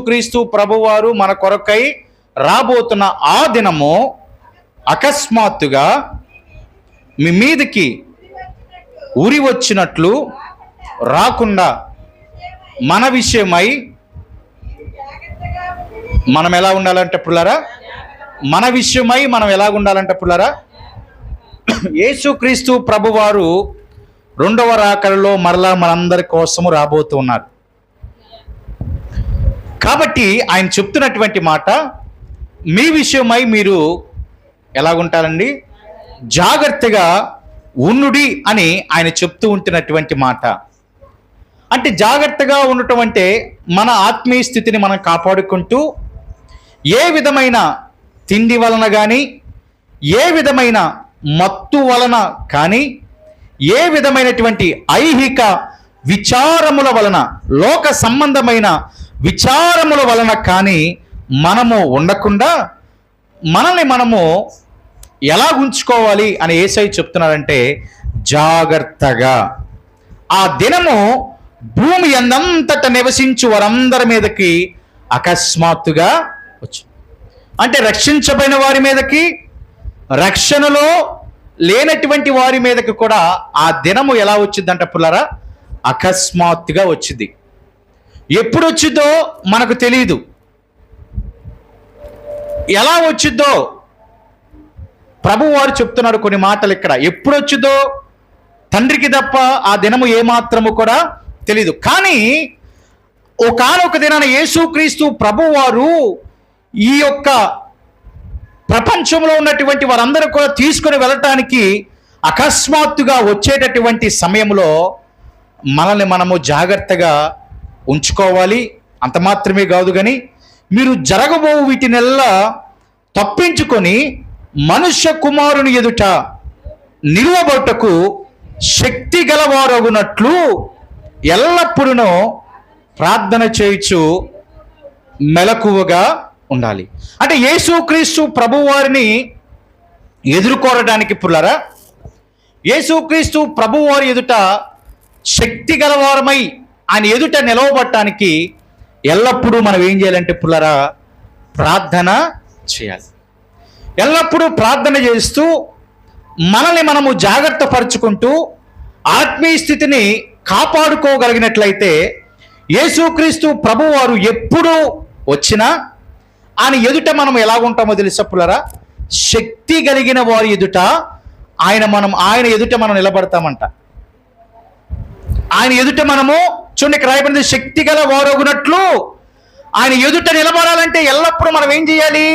క్రీస్తు ప్రభువారు మన కొరకై రాబోతున్న ఆ దినము అకస్మాత్తుగా మీ మీదకి ఉరి వచ్చినట్లు రాకుండా మన విషయమై మనం ఎలా ఉండాలంటే పుల్లారా, మన విషయమై మనం ఎలా ఉండాలంటే పుల్లారా, యేసుక్రీస్తు ప్రభువారు రెండవ రాకడలో మరలా మనందరి కోసము రాబోతున్నారు. కాబట్టి ఆయన చెప్తున్నటువంటి మాట, మీ విషయమై మీరు ఎలాగుంటారండి, జాగ్రత్తగా ఉండుడి అని ఆయన చెప్తూ ఉంటున్నటువంటి మాట. అంటే జాగ్రత్తగా ఉండటం అంటే మన ఆత్మీయ స్థితిని మనం కాపాడుకుంటూ ఏ విధమైన తిండి వలన కానీ, ఏ విధమైన మత్తు వలన కానీ, ఏ విధమైనటువంటి ఐహిక విచారముల వలన, లోక సంబంధమైన విచారముల వలన కానీ మనము ఉండకుండా మనల్ని మనము ఎలా ఉంచుకోవాలి అని యేసయ్య చెప్తున్నారంటే, జాగ్రత్తగా ఆ దినము భూమి ఎందంతట నివసించు వారందరి మీదకి అకస్మాత్తుగా వచ్చు. అంటే రక్షించబడిన వారి మీదకి, రక్షణలో లేనటువంటి వారి మీదకి కూడా ఆ దినము ఎలా వచ్చిందంట పుల్లారా, అకస్మాత్తుగా వచ్చింది. ఎప్పుడు వచ్చిందో మనకు తెలియదు, ఎలా వచ్చిందో ప్రభు వారు చెప్తున్నారు కొన్ని మాటలు ఇక్కడ. ఎప్పుడు వచ్చిందో తండ్రికి తప్ప ఆ దినము ఏమాత్రము కూడా తెలీదు. కానీ ఒకానొక దినాన యేసుక్రీస్తు ప్రభువారు ఈ యొక్క ప్రపంచంలో ఉన్నటువంటి వారందరూ కూడా తీసుకొని వెళ్ళటానికి అకస్మాత్తుగా వచ్చేటటువంటి సమయంలో మనల్ని మనము జాగ్రత్తగా ఉంచుకోవాలి. అంత మాత్రమే కాదు కానీ, మీరు జరగబో వీటినెల్లా తప్పించుకొని మనుష్య కుమారుని ఎదుట నిలువబొట్టకు శక్తి గలవారగునట్లు ఎల్లప్పుడూ ప్రార్థన చేయుచు మెలకువగా ఉండాలి. అంటే యేసుక్రీస్తు ప్రభువారిని ఎదుర్కోవడానికి పుల్లారా, యేసుక్రీస్తు ప్రభువారి ఎదుట శక్తి గలవారమై ఆయన ఎదుట నిలవబట్టడానికి ఎల్లప్పుడూ మనం ఏం చేయాలంటే పుల్లారా, ప్రార్థన చేయాలి. ఎల్లప్పుడూ ప్రార్థన చేస్తూ మనల్ని మనము జాగ్రత్త పరుచుకుంటూ ఆత్మీయ స్థితిని కాపాడుకోగలిగినట్లయితే యేసుక్రీస్తు ప్రభువారు ఎప్పుడు వచ్చినా ఆయన ఎదుట మనం ఎలాగుంటామో తెలుసా పుల్లారా, శక్తి కలిగిన వారి ఎదుట ఆయన ఎదుట మనం నిలబడతామంట. ఆయన ఎదుట మనము చూడండి, రాయబడింది శక్తి గల వారగునట్లు ఆయన ఎదుట నిలబడాలంటే ఎల్లప్పుడూ మనం ఏం చేయాలి?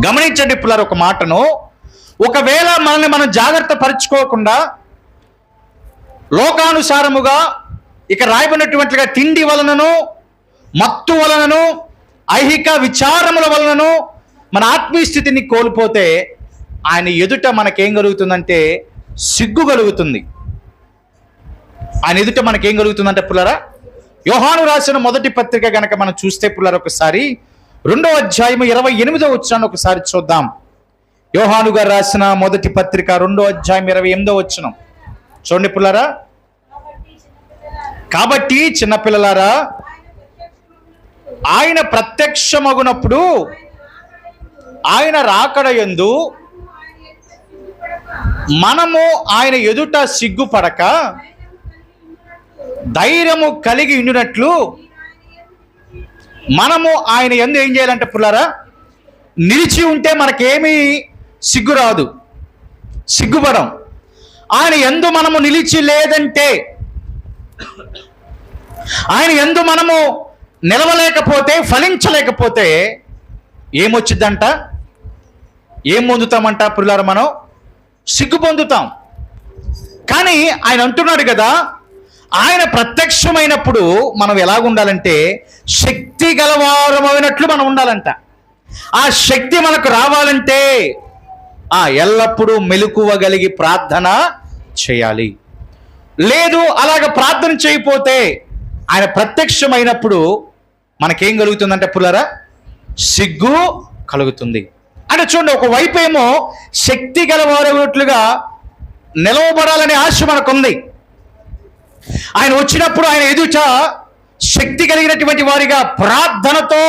గమనించండి పిల్లలు ఒక మాటను. ఒకవేళ మనల్ని మనం జాగ్రత్త పరుచుకోకుండా లోకానుసారముగా ఇక రాయబడినటువంటిగా తిండి వలనను, మత్తు వలనను, ఐహిక విచారముల వలనను మన ఆత్మీయ స్థితిని కోల్పోతే ఆయన ఎదుట మనకేం కలుగుతుందంటే సిగ్గు కలుగుతుంది. ఆయన ఎదుట మనకేం కలుగుతుందంటే పుల్లారా, యోహాను రాసిన మొదటి పత్రిక గనక మనం చూస్తే పుల్లారా, ఒకసారి 2వ అధ్యాయం 28వ వచనాన్ని ఒకసారి చూద్దాం. యోహాను గారు రాసిన మొదటి పత్రిక 2వ అధ్యాయం 28వ వచనం చూడండి పుల్లారా. కాబట్టి చిన్నపిల్లలారా, ఆయన ప్రత్యక్షమగునప్పుడు ఆయన రాకడ యందు మనము ఆయన ఎదుట సిగ్గుపడక ధైర్యము కలిగి ఉండినట్లు మనము ఆయన యందు ఏం చేయాలంటే పుల్లారా, నిలిచి ఉంటే మనకేమీ సిగ్గు రాదు, సిగ్గుపడం. ఆయన యందు మనము నిలిచి లేదంటే, ఆయన యందు మనము నిలవలేకపోతే, ఫలించలేకపోతే ఏమొచ్చిద్దంట, ఏం పొందుతామంట పుల్లారా, మనం సిగ్గు పొందుతాం. కానీ ఆయన అంటున్నాడు కదా, ఆయన ప్రత్యక్షమైనప్పుడు మనం ఎలాగుండాలంటే శక్తి గలవారమైనట్లు మనం ఉండాలంట. ఆ శక్తి మనకు రావాలంటే ఎల్లప్పుడూ మెలకువగలిగి ప్రార్థన చేయాలి. లేదు అలాగ ప్రార్థన చేయకపోతే ఆయన ప్రత్యక్షమైనప్పుడు మనకేం కలుగుతుందంటే పుల్లారా, సిగ్గు కలుగుతుంది. అంటే చూడండి, ఒకవైపు ఏమో శక్తి గలవారట్లుగా నిలవబడాలనే ఆశ మనకుంది. ఆయన వచ్చినప్పుడు ఆయన ఎదుట శక్తి కలిగినటువంటి వారిగా ప్రార్థనతో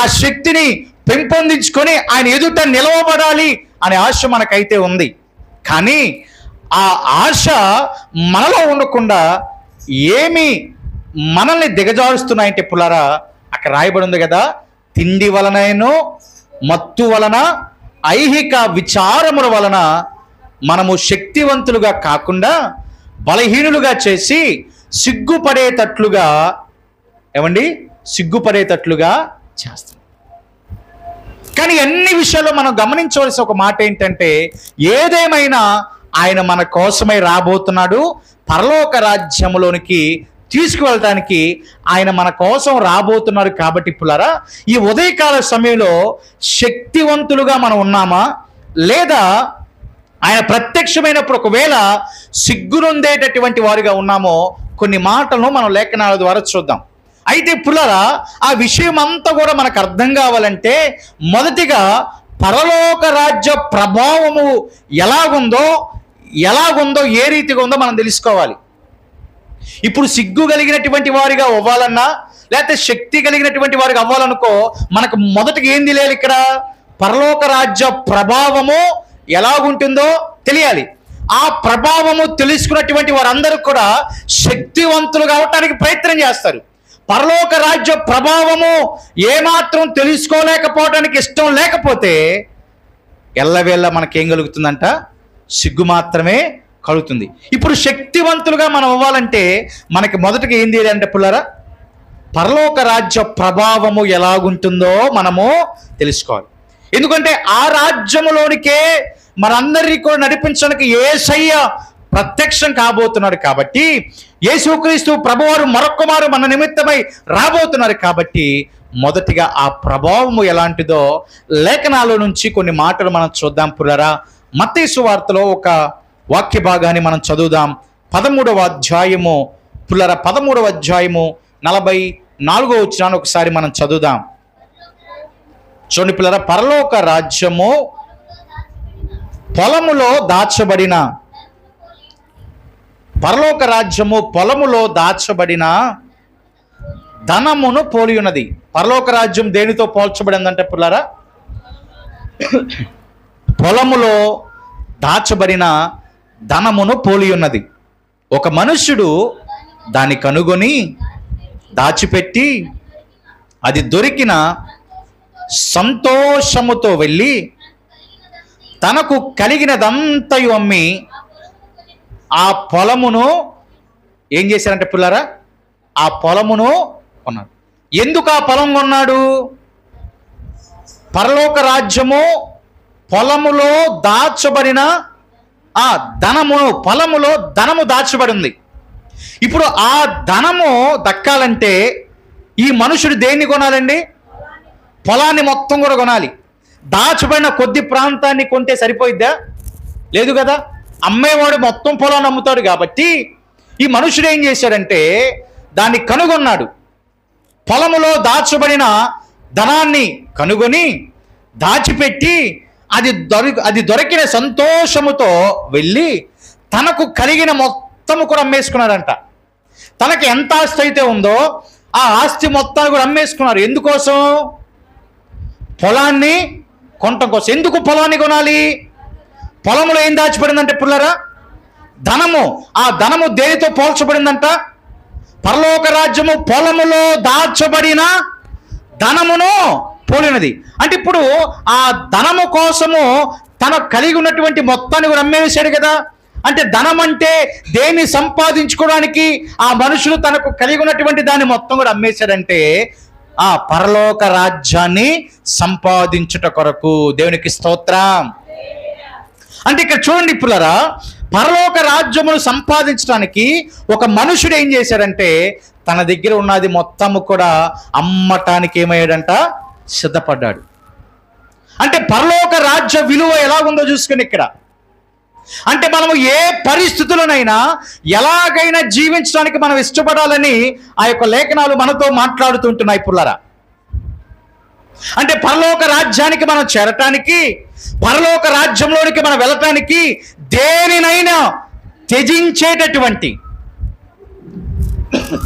ఆ శక్తిని పెంపొందించుకొని ఆయన ఎదుట నిలవబడాలి అనే ఆశ మనకైతే ఉంది. కానీ ఆ ఆశ మనలో ఉండకుండా ఏమి మనల్ని దిగజారుస్తున్నాయంటే పులారా, అక్కడ రాయబడి ఉంది కదా, తిండి వలనను మత్తు వలన ఐహిక విచారముల వలన మనము శక్తివంతులుగా కాకుండా బలహీనులుగా చేసి సిగ్గుపడేటట్లుగా చేస్తాం. కానీ అన్ని విషయాల్లో మనం గమనించవలసిన ఒక మాట ఏంటంటే, ఏదేమైనా ఆయన మన కోసమై రాబోతున్నాడు. పరలోక రాజ్యములోనికి తీసుకువెళ్ళటానికి ఆయన మన కోసం రాబోతున్నారు. కాబట్టి పులారా, ఈ ఉదయకాల సమయంలో శక్తివంతులుగా మనం ఉన్నామా, లేదా ఆయన ప్రత్యక్షమైనప్పుడు ఒకవేళ సిగ్గునొందేటటువంటి వారిగా ఉన్నామో, కొన్ని మాటలను మనం లేఖనాల ద్వారా చూద్దాం. అయితే పులారా, ఆ విషయం అంతా కూడా మనకు అర్థం కావాలంటే మొదటిగా పరలోక రాజ్య ప్రభావము ఎలాగుందో ఏ రీతిగా ఉందో మనం తెలుసుకోవాలి. ఇప్పుడు సిగ్గు కలిగినటువంటి వారిగా అవ్వాలన్నా, లేకపోతే శక్తి కలిగినటువంటి వారిగా అవ్వాలనుకో, మనకు మొదటిగా ఏం తెలియాలి? ఇక్కడ పరలోక రాజ్య ప్రభావము ఎలాగుంటుందో తెలియాలి. ఆ ప్రభావము తెలుసుకున్నటువంటి వారందరూ కూడా శక్తివంతులు కావటానికి ప్రయత్నం చేస్తారు. పరలోక రాజ్య ప్రభావము ఏమాత్రం తెలుసుకోలేకపోవడానికి ఇష్టం లేకపోతే ఎల్లవేళ మనకేం కలుగుతుందంట? సిగ్గు మాత్రమే కలుగుతుంది. ఇప్పుడు శక్తివంతులుగా మనం అవ్వాలంటే మనకి మొదటిగా ఏం చేయాలంటే పుల్లారా, పరలోక రాజ్య ప్రభావము ఎలాగుంటుందో మనము తెలుసుకోవాలి. ఎందుకంటే ఆ రాజ్యములోనికే మనందరినీ కూడా నడిపించడానికి యేసయ్య ప్రత్యక్షం కాబోతున్నాడు. కాబట్టి యేసుక్రీస్తు ప్రభువారు మరొక్కమారు మన నిమిత్తమై రాబోతున్నారు. కాబట్టి మొదటిగా ఆ ప్రభావము ఎలాంటిదో లేఖనాల నుంచి కొన్ని మాటలు మనం చూద్దాం పుల్లారా. మత్తయి సువార్తలో ఒక వాక్య భాగాన్ని మనం చదువుదాం. 13వ అధ్యాయము పుల్లారా, 13వ అధ్యాయము 44వ వచనాన్ని ఒకసారి మనం చదువుదాం. చూడండి పుల్లారా, పరలోక రాజ్యము పొలములో దాచబడిన ధనమును పోలి ఉన్నది. పరలోక రాజ్యం దేనితో పోల్చబడిందంటే పుల్లారా, పొలములో దాచబడిన ధనమును పోలి ఉన్నది. ఒక మనుష్యుడు దాన్ని కనుగొని దాచిపెట్టి అది దొరికిన సంతోషముతో వెళ్ళి తనకు కలిగినదంతయు అమ్మి ఆ పొలమును ఏం చేశారంటే పుల్లారా, ఆ పొలమును కొన్నాడు. ఎందుకు ఆ పొలం కొన్నాడు? పరలోక రాజ్యము పొలములో దాచబడిన ఆ పొలములో ధనము దాచబడి ఉంది. ఇప్పుడు ఆ ధనము దక్కాలంటే ఈ మనుషుడు దేన్ని కొనాలండి? పొలాన్ని మొత్తం కూడా కొనాలి. దాచబడిన కొద్ది ప్రాంతాన్ని కొంటే సరిపోయిద్దా? లేదు కదా. అమ్మేవాడు మొత్తం పొలాన్ని అమ్ముతాడు. కాబట్టి ఈ మనుషుడు ఏం చేశాడంటే దాన్ని కనుగొన్నాడు. పొలములో దాచబడిన ధనాన్ని కనుగొని దాచిపెట్టి అది దొరికిన సంతోషముతో వెళ్ళి తనకు కలిగిన మొత్తము కూడా అమ్మేసుకున్నాడంట. తనకి ఎంత ఆస్తి అయితే ఉందో ఆ ఆస్తి మొత్తాన్ని కూడా అమ్మేసుకున్నారు. ఎందుకోసం? పొలాన్ని కొనటం కోసం. ఎందుకు పొలాన్ని కొనాలి? పొలంలో ఏం దాచిపడిందంటే పుల్లారా, ధనము. ఆ ధనము దేనితో పోల్చబడిందంట? పరలోక రాజ్యము పొలములో దాచబడిన ధనమును పోలినది. అంటే ఇప్పుడు ఆ ధనము కోసము తనకు కలిగి ఉన్నటువంటి మొత్తాన్ని కూడా అమ్మేసాడు కదా. అంటే ధనం అంటే దేన్ని సంపాదించుకోవడానికి ఆ మనుషులు తనకు కలిగి ఉన్నటువంటి దాన్ని మొత్తం కూడా అమ్మేశాడంటే ఆ పరలోక రాజ్యాన్ని సంపాదించుట కొరకు. దేవునికి స్తోత్రం. అంటే ఇక్కడ చూడండి పుల్లారా, పరలోక రాజ్యమును సంపాదించడానికి ఒక మనుషుడు ఏం చేశాడంటే తన దగ్గర ఉన్నది మొత్తము కూడా అమ్మటానికి ఏమయ్యాడంట? సిద్ధపడ్డాడు. అంటే పరలోక రాజ్య విలువ ఎలాగుందో చూసుకుని ఇక్కడ. అంటే మనము ఏ పరిస్థితులనైనా ఎలాగైనా జీవించడానికి మనం ఇష్టపడాలని ఆ యొక్క లేఖనాలు మనతో మాట్లాడుతుంటున్నాయి పుల్లారా. అంటే పరలోక రాజ్యానికి మనం చేరటానికి, పరలోక రాజ్యంలోనికి మనం వెళ్ళటానికి దేనినైనా త్యజించేటటువంటి,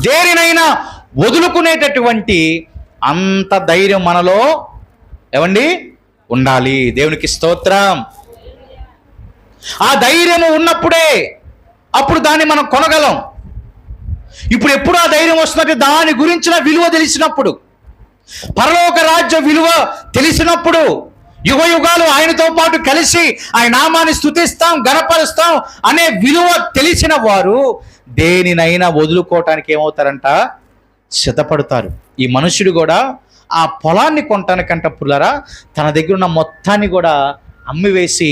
దేనినైనా వదులుకునేటటువంటి అంత ధైర్యం మనలో ఏమండి ఉండాలి. దేవునికి స్తోత్రం. ఆ ధైర్యము ఉన్నప్పుడే అప్పుడు దాన్ని మనం కొనగలం. ఇప్పుడు ఎప్పుడు ఆ ధైర్యం వస్తుందంటే దాని గురించిన విలువ తెలిసినప్పుడు, పరలోక రాజ్య విలువ తెలిసినప్పుడు, యుగ యుగాలు ఆయనతో పాటు కలిసి ఆయన నామాన్ని స్తుతిస్తాం, గణపరుస్తాం అనే విలువ తెలిసిన వారు దేనినైనా వదులుకోవటానికి ఏమవుతారంట, సిద్ధపడతారు. ఈ మనుషుడు కూడా ఆ పొలాన్ని కొనటానికంట పుల్లరా తన దగ్గర ఉన్న మొత్తాన్ని కూడా అమ్మివేసి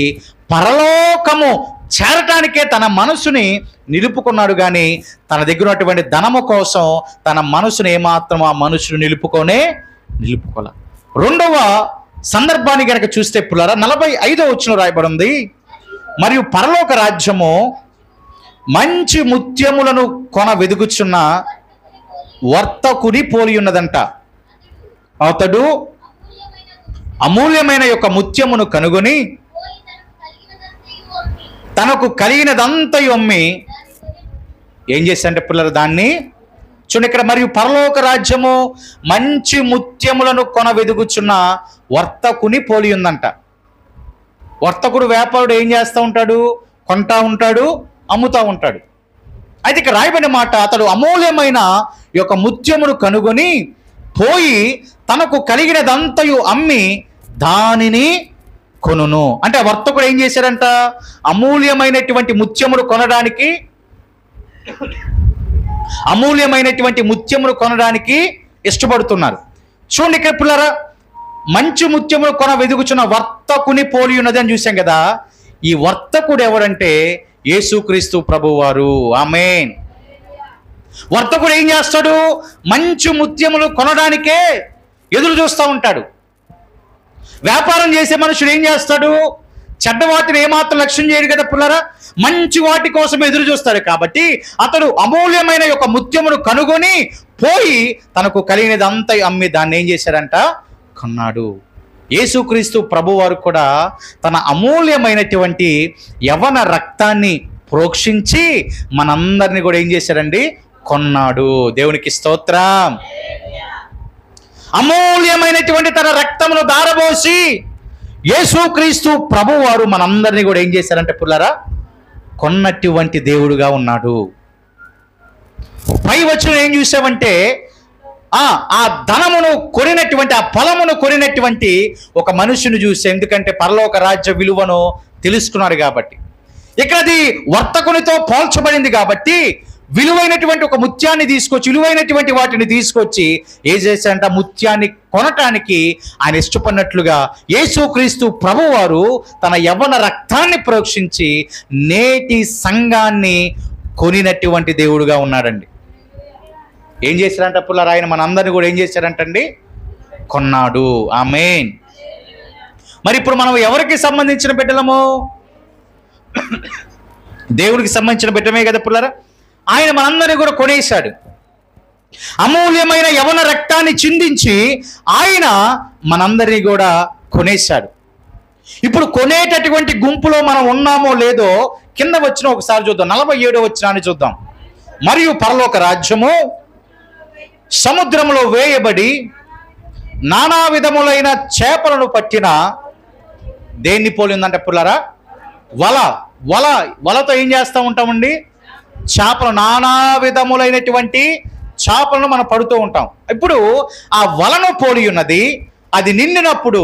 పరలోకము చేరటానికే తన మనసుని నిలుపుకున్నాడు. కానీ తన దగ్గర ఉన్నటువంటి ధనము కోసం తన మనసును ఏమాత్రం ఆ మనుషుడు నిలుపుకోలే. రెండవ సందర్భాన్ని కనుక చూస్తే పుల్లరా 45వ వచనం రాయబడి ఉంది, మరియు పరలోక రాజ్యము మంచి ముత్యములను కొన వెదుగుచున్న వర్తకుని పోలి ఉన్నదంట. అతడు అమూల్యమైన యొక్క ముత్యమును కనుగొని తనకు కలిగినదంతయు అమ్మి ఏం చేశాడంటే పిల్లలు దాన్ని చూడండి ఇక్కడ. మరియు పరలోక రాజ్యము మంచి ముత్యములను కొన వెదుగుచున్న వర్తకుని పోలి ఉందంట. వర్తకుడు, వ్యాపారుడు ఏం చేస్తూ ఉంటాడు, కొంటా ఉంటాడు, అమ్ముతూ ఉంటాడు. అయితే ఇక్కడ రాయబడిన మాట, అతడు అమూల్యమైన యొక్క ముత్యమును కనుగొని పోయి తనకు కలిగినదంతయు అమ్మి దానిని కొనును. అంటే ఆ వర్తకుడు ఏం చేశాడంట, అమూల్యమైనటువంటి ముత్యమును కొనడానికి ఇష్టపడుతున్నారు. చూడండి ఇక్కడ పిల్లరా, మంచి ముత్యమును కొన వెదుగుచున్న వర్తకుని పోలి ఉన్నది అని చూసాం కదా. ఈ వర్తకుడు ఎవరంటే యేసుక్రీస్తు ప్రభువారు. ఆమేన్. వర్తకుడు ఏం చేస్తాడు, మంచి ముత్యములు కొనడానికే ఎదురు చూస్తూ ఉంటాడు. వ్యాపారం చేసే మనుషుడు ఏం చేస్తాడు, చెడ్డ వాటిని ఏమాత్రం లక్ష్యం చేయడు కదా పుల్లరా, మంచి వాటి కోసం ఎదురు చూస్తాడు. కాబట్టి అతడు అమూల్యమైన యొక్క ముత్యమును కనుగొని పోయి తనకు కలిగినదంతా అమ్మి దాన్ని ఏం చేశాడంట, కొన్నాడు. యేసుక్రీస్తు ప్రభువారు కూడా తన అమూల్యమైనటువంటి యవన రక్తాన్ని ప్రోక్షించి మనందరినీ కూడా ఏం చేశాడండి, కొన్నాడు. దేవునికి స్తోత్రం. అమూల్యమైనటువంటి తన రక్తమును దారబోసి యేసుక్రీస్తు ప్రభువారు మనందరినీ కూడా ఏం చేశారంటే పుల్లరా, కొన్నటువంటి దేవుడుగా ఉన్నాడు. పై వచనం ఏం చూసామంటే ఆ ధనమును కొనినటువంటి, ఆ పొలమును కొనినటువంటి ఒక మనుషుని చూసి, ఎందుకంటే పరలోక రాజ్య విలువను తెలుసుకున్నాడు కాబట్టి. ఇక్కడ అది వర్తకునితో పోల్చబడింది కాబట్టి విలువైనటువంటి ఒక ముత్యాన్ని తీసుకొచ్చి, విలువైనటువంటి వాటిని తీసుకొచ్చి ఏం చేశారంట, ముత్యాన్ని కొనటానికి ఆయన ఇష్టపడినట్లుగా యేసుక్రీస్తు ప్రభువారు తన యవ్వన రక్తాన్ని ప్రోక్షించి నేటి సంఘాన్ని కొనినటువంటి దేవుడుగా ఉన్నాడండి. ఏం చేశారంట పుల్లరా, ఆయన మనందరినీ కూడా ఏం చేశారంటండి, కొన్నాడు. ఆమేన్. మరి ఇప్పుడు మనం ఎవరికి సంబంధించిన బిడ్డలము, దేవుడికి సంబంధించిన బిడ్డమే కదా పుల్లరా. ఆయన మనందరినీ కూడా కొనేశాడు. అమూల్యమైన యవన రక్తాన్ని చిందించి ఆయన మనందరినీ కూడా కొనేశాడు. ఇప్పుడు కొనేటటువంటి గుంపులో మనం ఉన్నామో లేదో కింద వచ్చిన ఒకసారి చూద్దాం, 47వ వచనాన్ని చూద్దాం. మరియు పరలోక రాజ్యము సముద్రంలో వేయబడి నానా విధములైన చేపలను పట్టిన దేన్ని పోలిందంటే పుల్లరా, వలతో ఏం చేస్తూ ఉంటామండి, చేపలు, నానా విధములైనటువంటి చేపలను మనం పడుతూ ఉంటాం. ఇప్పుడు ఆ వలను పోలి ఉన్నది. అది నిండినప్పుడు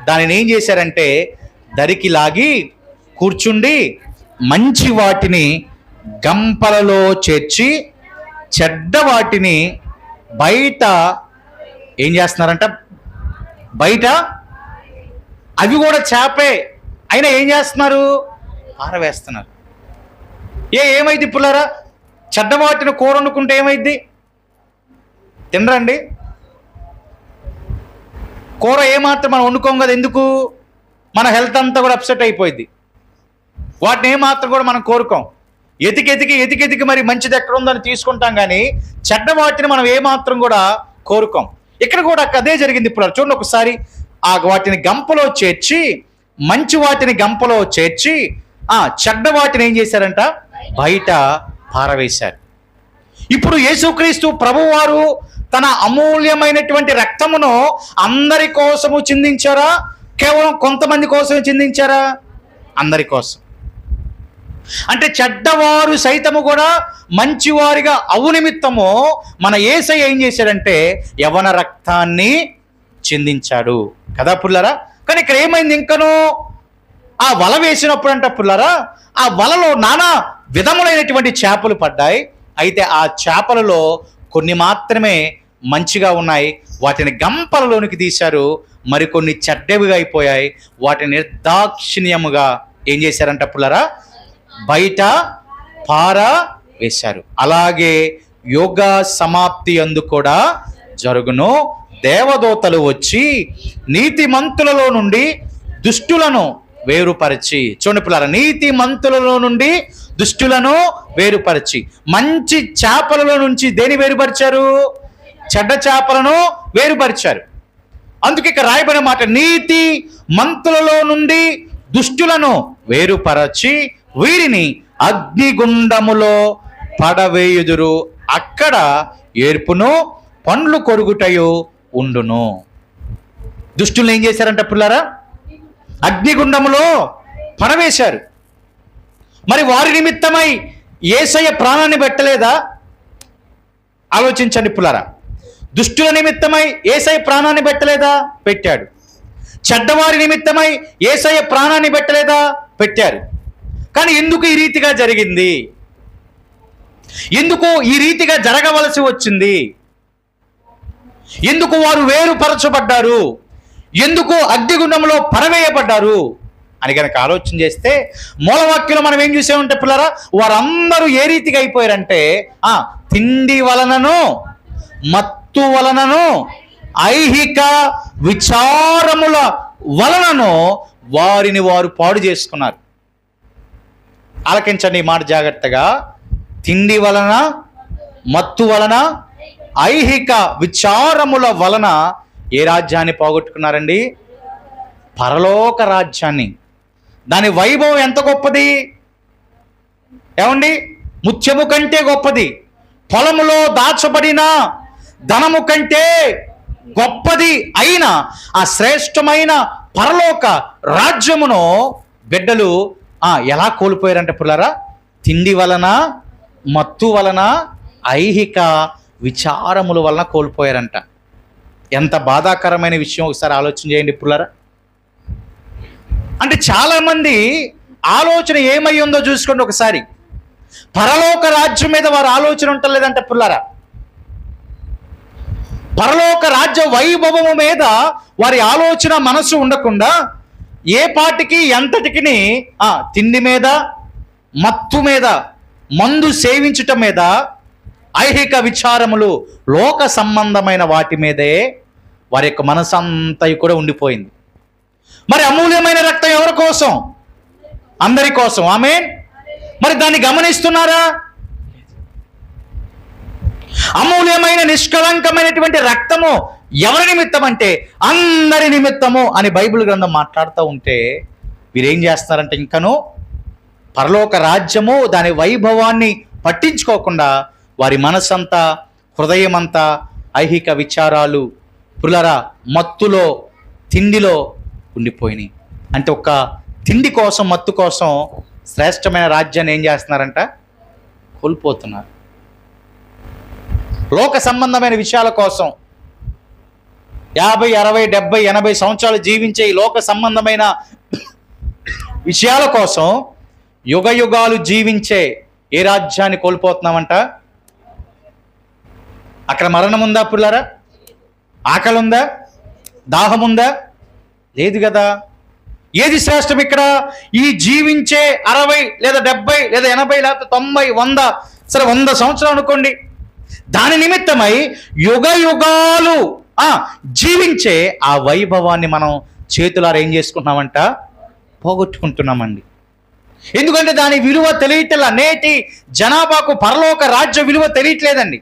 దానిని ఏం చేశారంటే దరికి లాగి కూర్చుండి మంచి వాటిని గంపలలో చేర్చి చెడ్డ వాటిని బయట ఏం చేస్తున్నారంట, బయట అవి కూడా చేపే అయినా ఏం చేస్తున్నారు, పారవేస్తున్నారు. ఏమైంది పుల్లరా, చెడ్డ వాటిని కూర వండుకుంటే ఏమైంది, తినరండి. కూర ఏమాత్రం మనం వండుకోం కదా, ఎందుకు, మన హెల్త్ అంతా కూడా అప్సెట్ అయిపోయింది. వాటిని ఏమాత్రం కూడా మనం కోరుకోం. ఎతికెతికి మరి మంచిది ఎక్కడ ఉందని తీసుకుంటాం, కానీ చెడ్డ వాటిని మనం ఏమాత్రం కూడా కోరుకోం. ఇక్కడ కూడా అదే జరిగింది. ఇప్పుడు చూడండి ఒకసారి, ఆ వాటిని గంపలో చేర్చి, మంచి వాటిని గంపలో చేర్చి చెడ్డ వాటిని ఏం చేశారంట, బయట పారవేశారు. ఇప్పుడు యేసుక్రీస్తు ప్రభువారు తన అమూల్యమైనటువంటి రక్తమును అందరి కోసము చిందించారా? కేవలం కొంతమంది కోసమే చిందించారా? అందరి కోసం. అంటే చెడ్డవారు సైతము కూడా మంచివారిగా అవు నిమిత్తము మన యేసయ్య ఏం చేశాడంటే యవన రక్తాన్ని చిందించాడు కదా పుల్లారా. కానీ ఇక్కడ ఏమైంది? ఇంకను ఆ వల వేసినప్పుడు అంట పుల్లారా, ఆ వలలో నానా విధములైనటువంటి చేపలు పడ్డాయి. అయితే ఆ చేపలలో కొన్ని మాత్రమే మంచిగా ఉన్నాయి, వాటిని గంపలలోనికి తీశారు. మరికొన్ని చెడ్డవిగా అయిపోయాయి, వాటిని నిర్దాక్షిణ్యముగా ఏం చేశారంట పుల్లారా, బయట పార వేశారు. అలాగే యుగ సమాప్తి అందు కూడా జరుగును. దేవదూతలు వచ్చి నీతిమంతులలో నుండి దుష్టులను వేరుపరిచి, చూడండి పిల్లరా, నీతిమంతులలో నుండి దుష్టులను వేరుపరిచి, మంచి చేపలలో నుంచి దేని వేరుపరిచారు? చెడ్డ చేపలను వేరుపరిచారు. అందుకే ఇక్కడ రాయబడిన మాట, నీతి మంతులలో నుండి దుష్టులను వేరుపరచి వీరిని అగ్నిగుండములో పడవేయుదురు, అక్కడ ఏర్పును పండ్లు కొరుగుటయు ఉండును. దుష్టులను ఏం చేశారంట పిల్లారా? అగ్నిగుండములో పడవేశారు. మరి వారి నిమిత్తమై యేసయ్య ప్రాణాన్ని పెట్టలేదా? ఆలోచించండి పుల్లారా. దుష్టుల నిమిత్తమై యేసయ్య ప్రాణాన్ని పెట్టలేదా? పెట్టాడు. చెడ్డవారి నిమిత్తమై యేసయ్య ప్రాణాన్ని పెట్టలేదా? పెట్టారు. కానీ ఎందుకు ఈ రీతిగా జరిగింది? ఎందుకు ఈ రీతిగా జరగవలసి వచ్చింది? ఎందుకు వారు వేరుపరచబడ్డారు? ఎందుకు అగ్నిగుండంలో పరవేయబడ్డారు అని కనుక ఆలోచన చేస్తే మూలవాక్యంలో మనం ఏం చూసామంటే పిల్లరా, వారందరూ ఏ రీతిగా అయిపోయారంటే తిండి వలనను మత్తు వలనను ఐహిక విచారముల వలనను వారిని వారు పాడు చేసుకున్నారు. ఆలకించండి ఈ మాట జాగ్రత్తగా. తిండి వలన, మత్తు వలన, ఐహిక విచారముల వలన ఏ రాజ్యాన్ని పోగొట్టుకున్నారండి? పరలోక రాజ్యాన్ని. దాని వైభవం ఎంత గొప్పది ఏమండి? ముత్యము కంటే గొప్పది. పొలములో దాచబడిన ధనము కంటే గొప్పది అయిన ఆ శ్రేష్టమైన పరలోక రాజ్యమును బిడ్డలు ఎలా కోల్పోయారంటే పుల్లారా? తిండి వలన, మత్తు వలన, ఐహిక విచారముల వలన కోల్పోయారంట. ఎంత బాధాకరమైన విషయం ఒకసారి ఆలోచన చేయండి పుల్లారా. అంటే చాలామంది ఆలోచన ఏమై ఉందో చూసుకోండి ఒకసారి. పరలోక రాజ్యం మీద వారి ఆలోచన ఉంటలేదంటే పుల్లారా. పరలోక రాజ్య వైభవము మీద వారి ఆలోచన మనసు ఉండకుండా ఏ పాటికి ఎంతటికి తిండి మీద, మత్తు మీద, మందు సేవించటం మీద, ఐహిక విచారములు, లోక సంబంధమైన వాటి మీదే వారి యొక్క మనసంతా కూడా ఉండిపోయింది. మరి అమూల్యమైన రక్తం ఎవరి కోసం? అందరి కోసం. ఆమేన్. మరి దాన్ని గమనిస్తున్నారా? అమూల్యమైన నిష్కలంకమైనటువంటి రక్తము ఎవరి నిమిత్తం అంటే అందరి నిమిత్తము అని బైబిల్ గ్రంథం మాట్లాడుతూ ఉంటే వీరేం చేస్తారంటే ఇంకను పరలోక రాజ్యము దాని వైభవాన్ని పట్టించుకోకుండా వారి మనసంతా, హృదయమంతా ఐహిక విచారాలు, పులరా, మత్తులో, తిండిలో ఉండిపోయినాయి. అంటే ఒక తిండి కోసం, మత్తు కోసం శ్రేష్టమైన రాజ్యాన్ని ఏం చేస్తున్నారంట? కోల్పోతున్నారు. లోక సంబంధమైన విషయాల కోసం 50, 60, 70, 80 సంవత్సరాలు జీవించే ఈ లోక సంబంధమైన విషయాల కోసం యుగ యుగాలు జీవించే ఏ రాజ్యాన్ని కోల్పోతున్నామంట? అక్కడ మరణం ఉందా పుల్లారా? ఆకలి ఉందా? దాహం ఉందా? లేదు కదా. ఏది శ్రేష్టం ఇక్కడ? ఈ జీవించే 60 లేదా 70 లేదా 80 లేకపోతే 90, 100, సరే 100 సంవత్సరాలు అనుకోండి, దాని నిమిత్తమై యుగ యుగాలు జీవించే ఆ వైభవాన్ని మనం చేతులారా ఏం చేసుకుంటున్నామంట? పోగొట్టుకుంటున్నామండి. ఎందుకంటే దాని విలువ తెలియట్లా. నేటి జనాభాకు పరలోక రాజ్య విలువ తెలియట్లేదండి.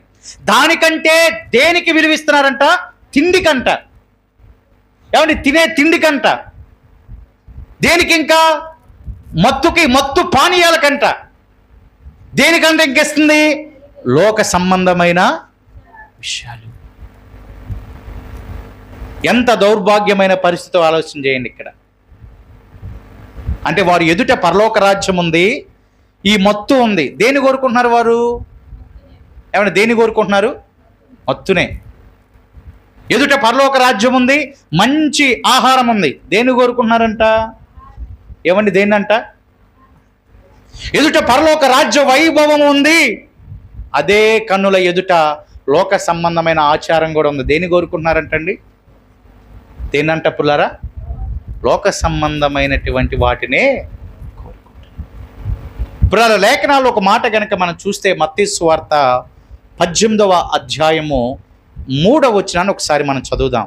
దానికంటే దేనికి విలువిస్తున్నారంట? తిండికంట. ఏమండి? తినే తిండికంట. దేనికి? ఇంకా మత్తుకి, మత్తు పానీయాలకంట. దేనికంటే ఇంకేస్తుంది? లోక సంబంధమైన విషయాలు. ఎంత దౌర్భాగ్యమైన పరిస్థితి ఆలోచన చేయండి ఇక్కడ. అంటే వారు ఎదుట పరలోక రాజ్యం ఉంది, ఈ మత్తు ఉంది. దేని కోరుకుంటున్నారు వారు? ఏమన్నా దేని కోరుకుంటున్నారు? మత్తునే. ఎదుట పరలోక రాజ్యం ఉంది, మంచి ఆహారం ఉంది. దేని కోరుకుంటున్నారంట? ఏమండి దేన్నంట? ఎదుట పరలోక రాజ్య వైభవం ఉంది, అదే కన్నుల ఎదుట లోక సంబంధమైన ఆచారం కూడా ఉంది. దేని కోరుకుంటున్నారంటండి? దేన్నంట పుల్లారా? లోక సంబంధమైనటువంటి వాటినే కోరుకుంటున్నారు. పుల్లారా, లేఖనాల్లో ఒక మాట కనుక మనం చూస్తే మత్తయి సువార్త 18వ అధ్యాయము 3వ వచనాన్ని ఒకసారి మనం చదువుదాం.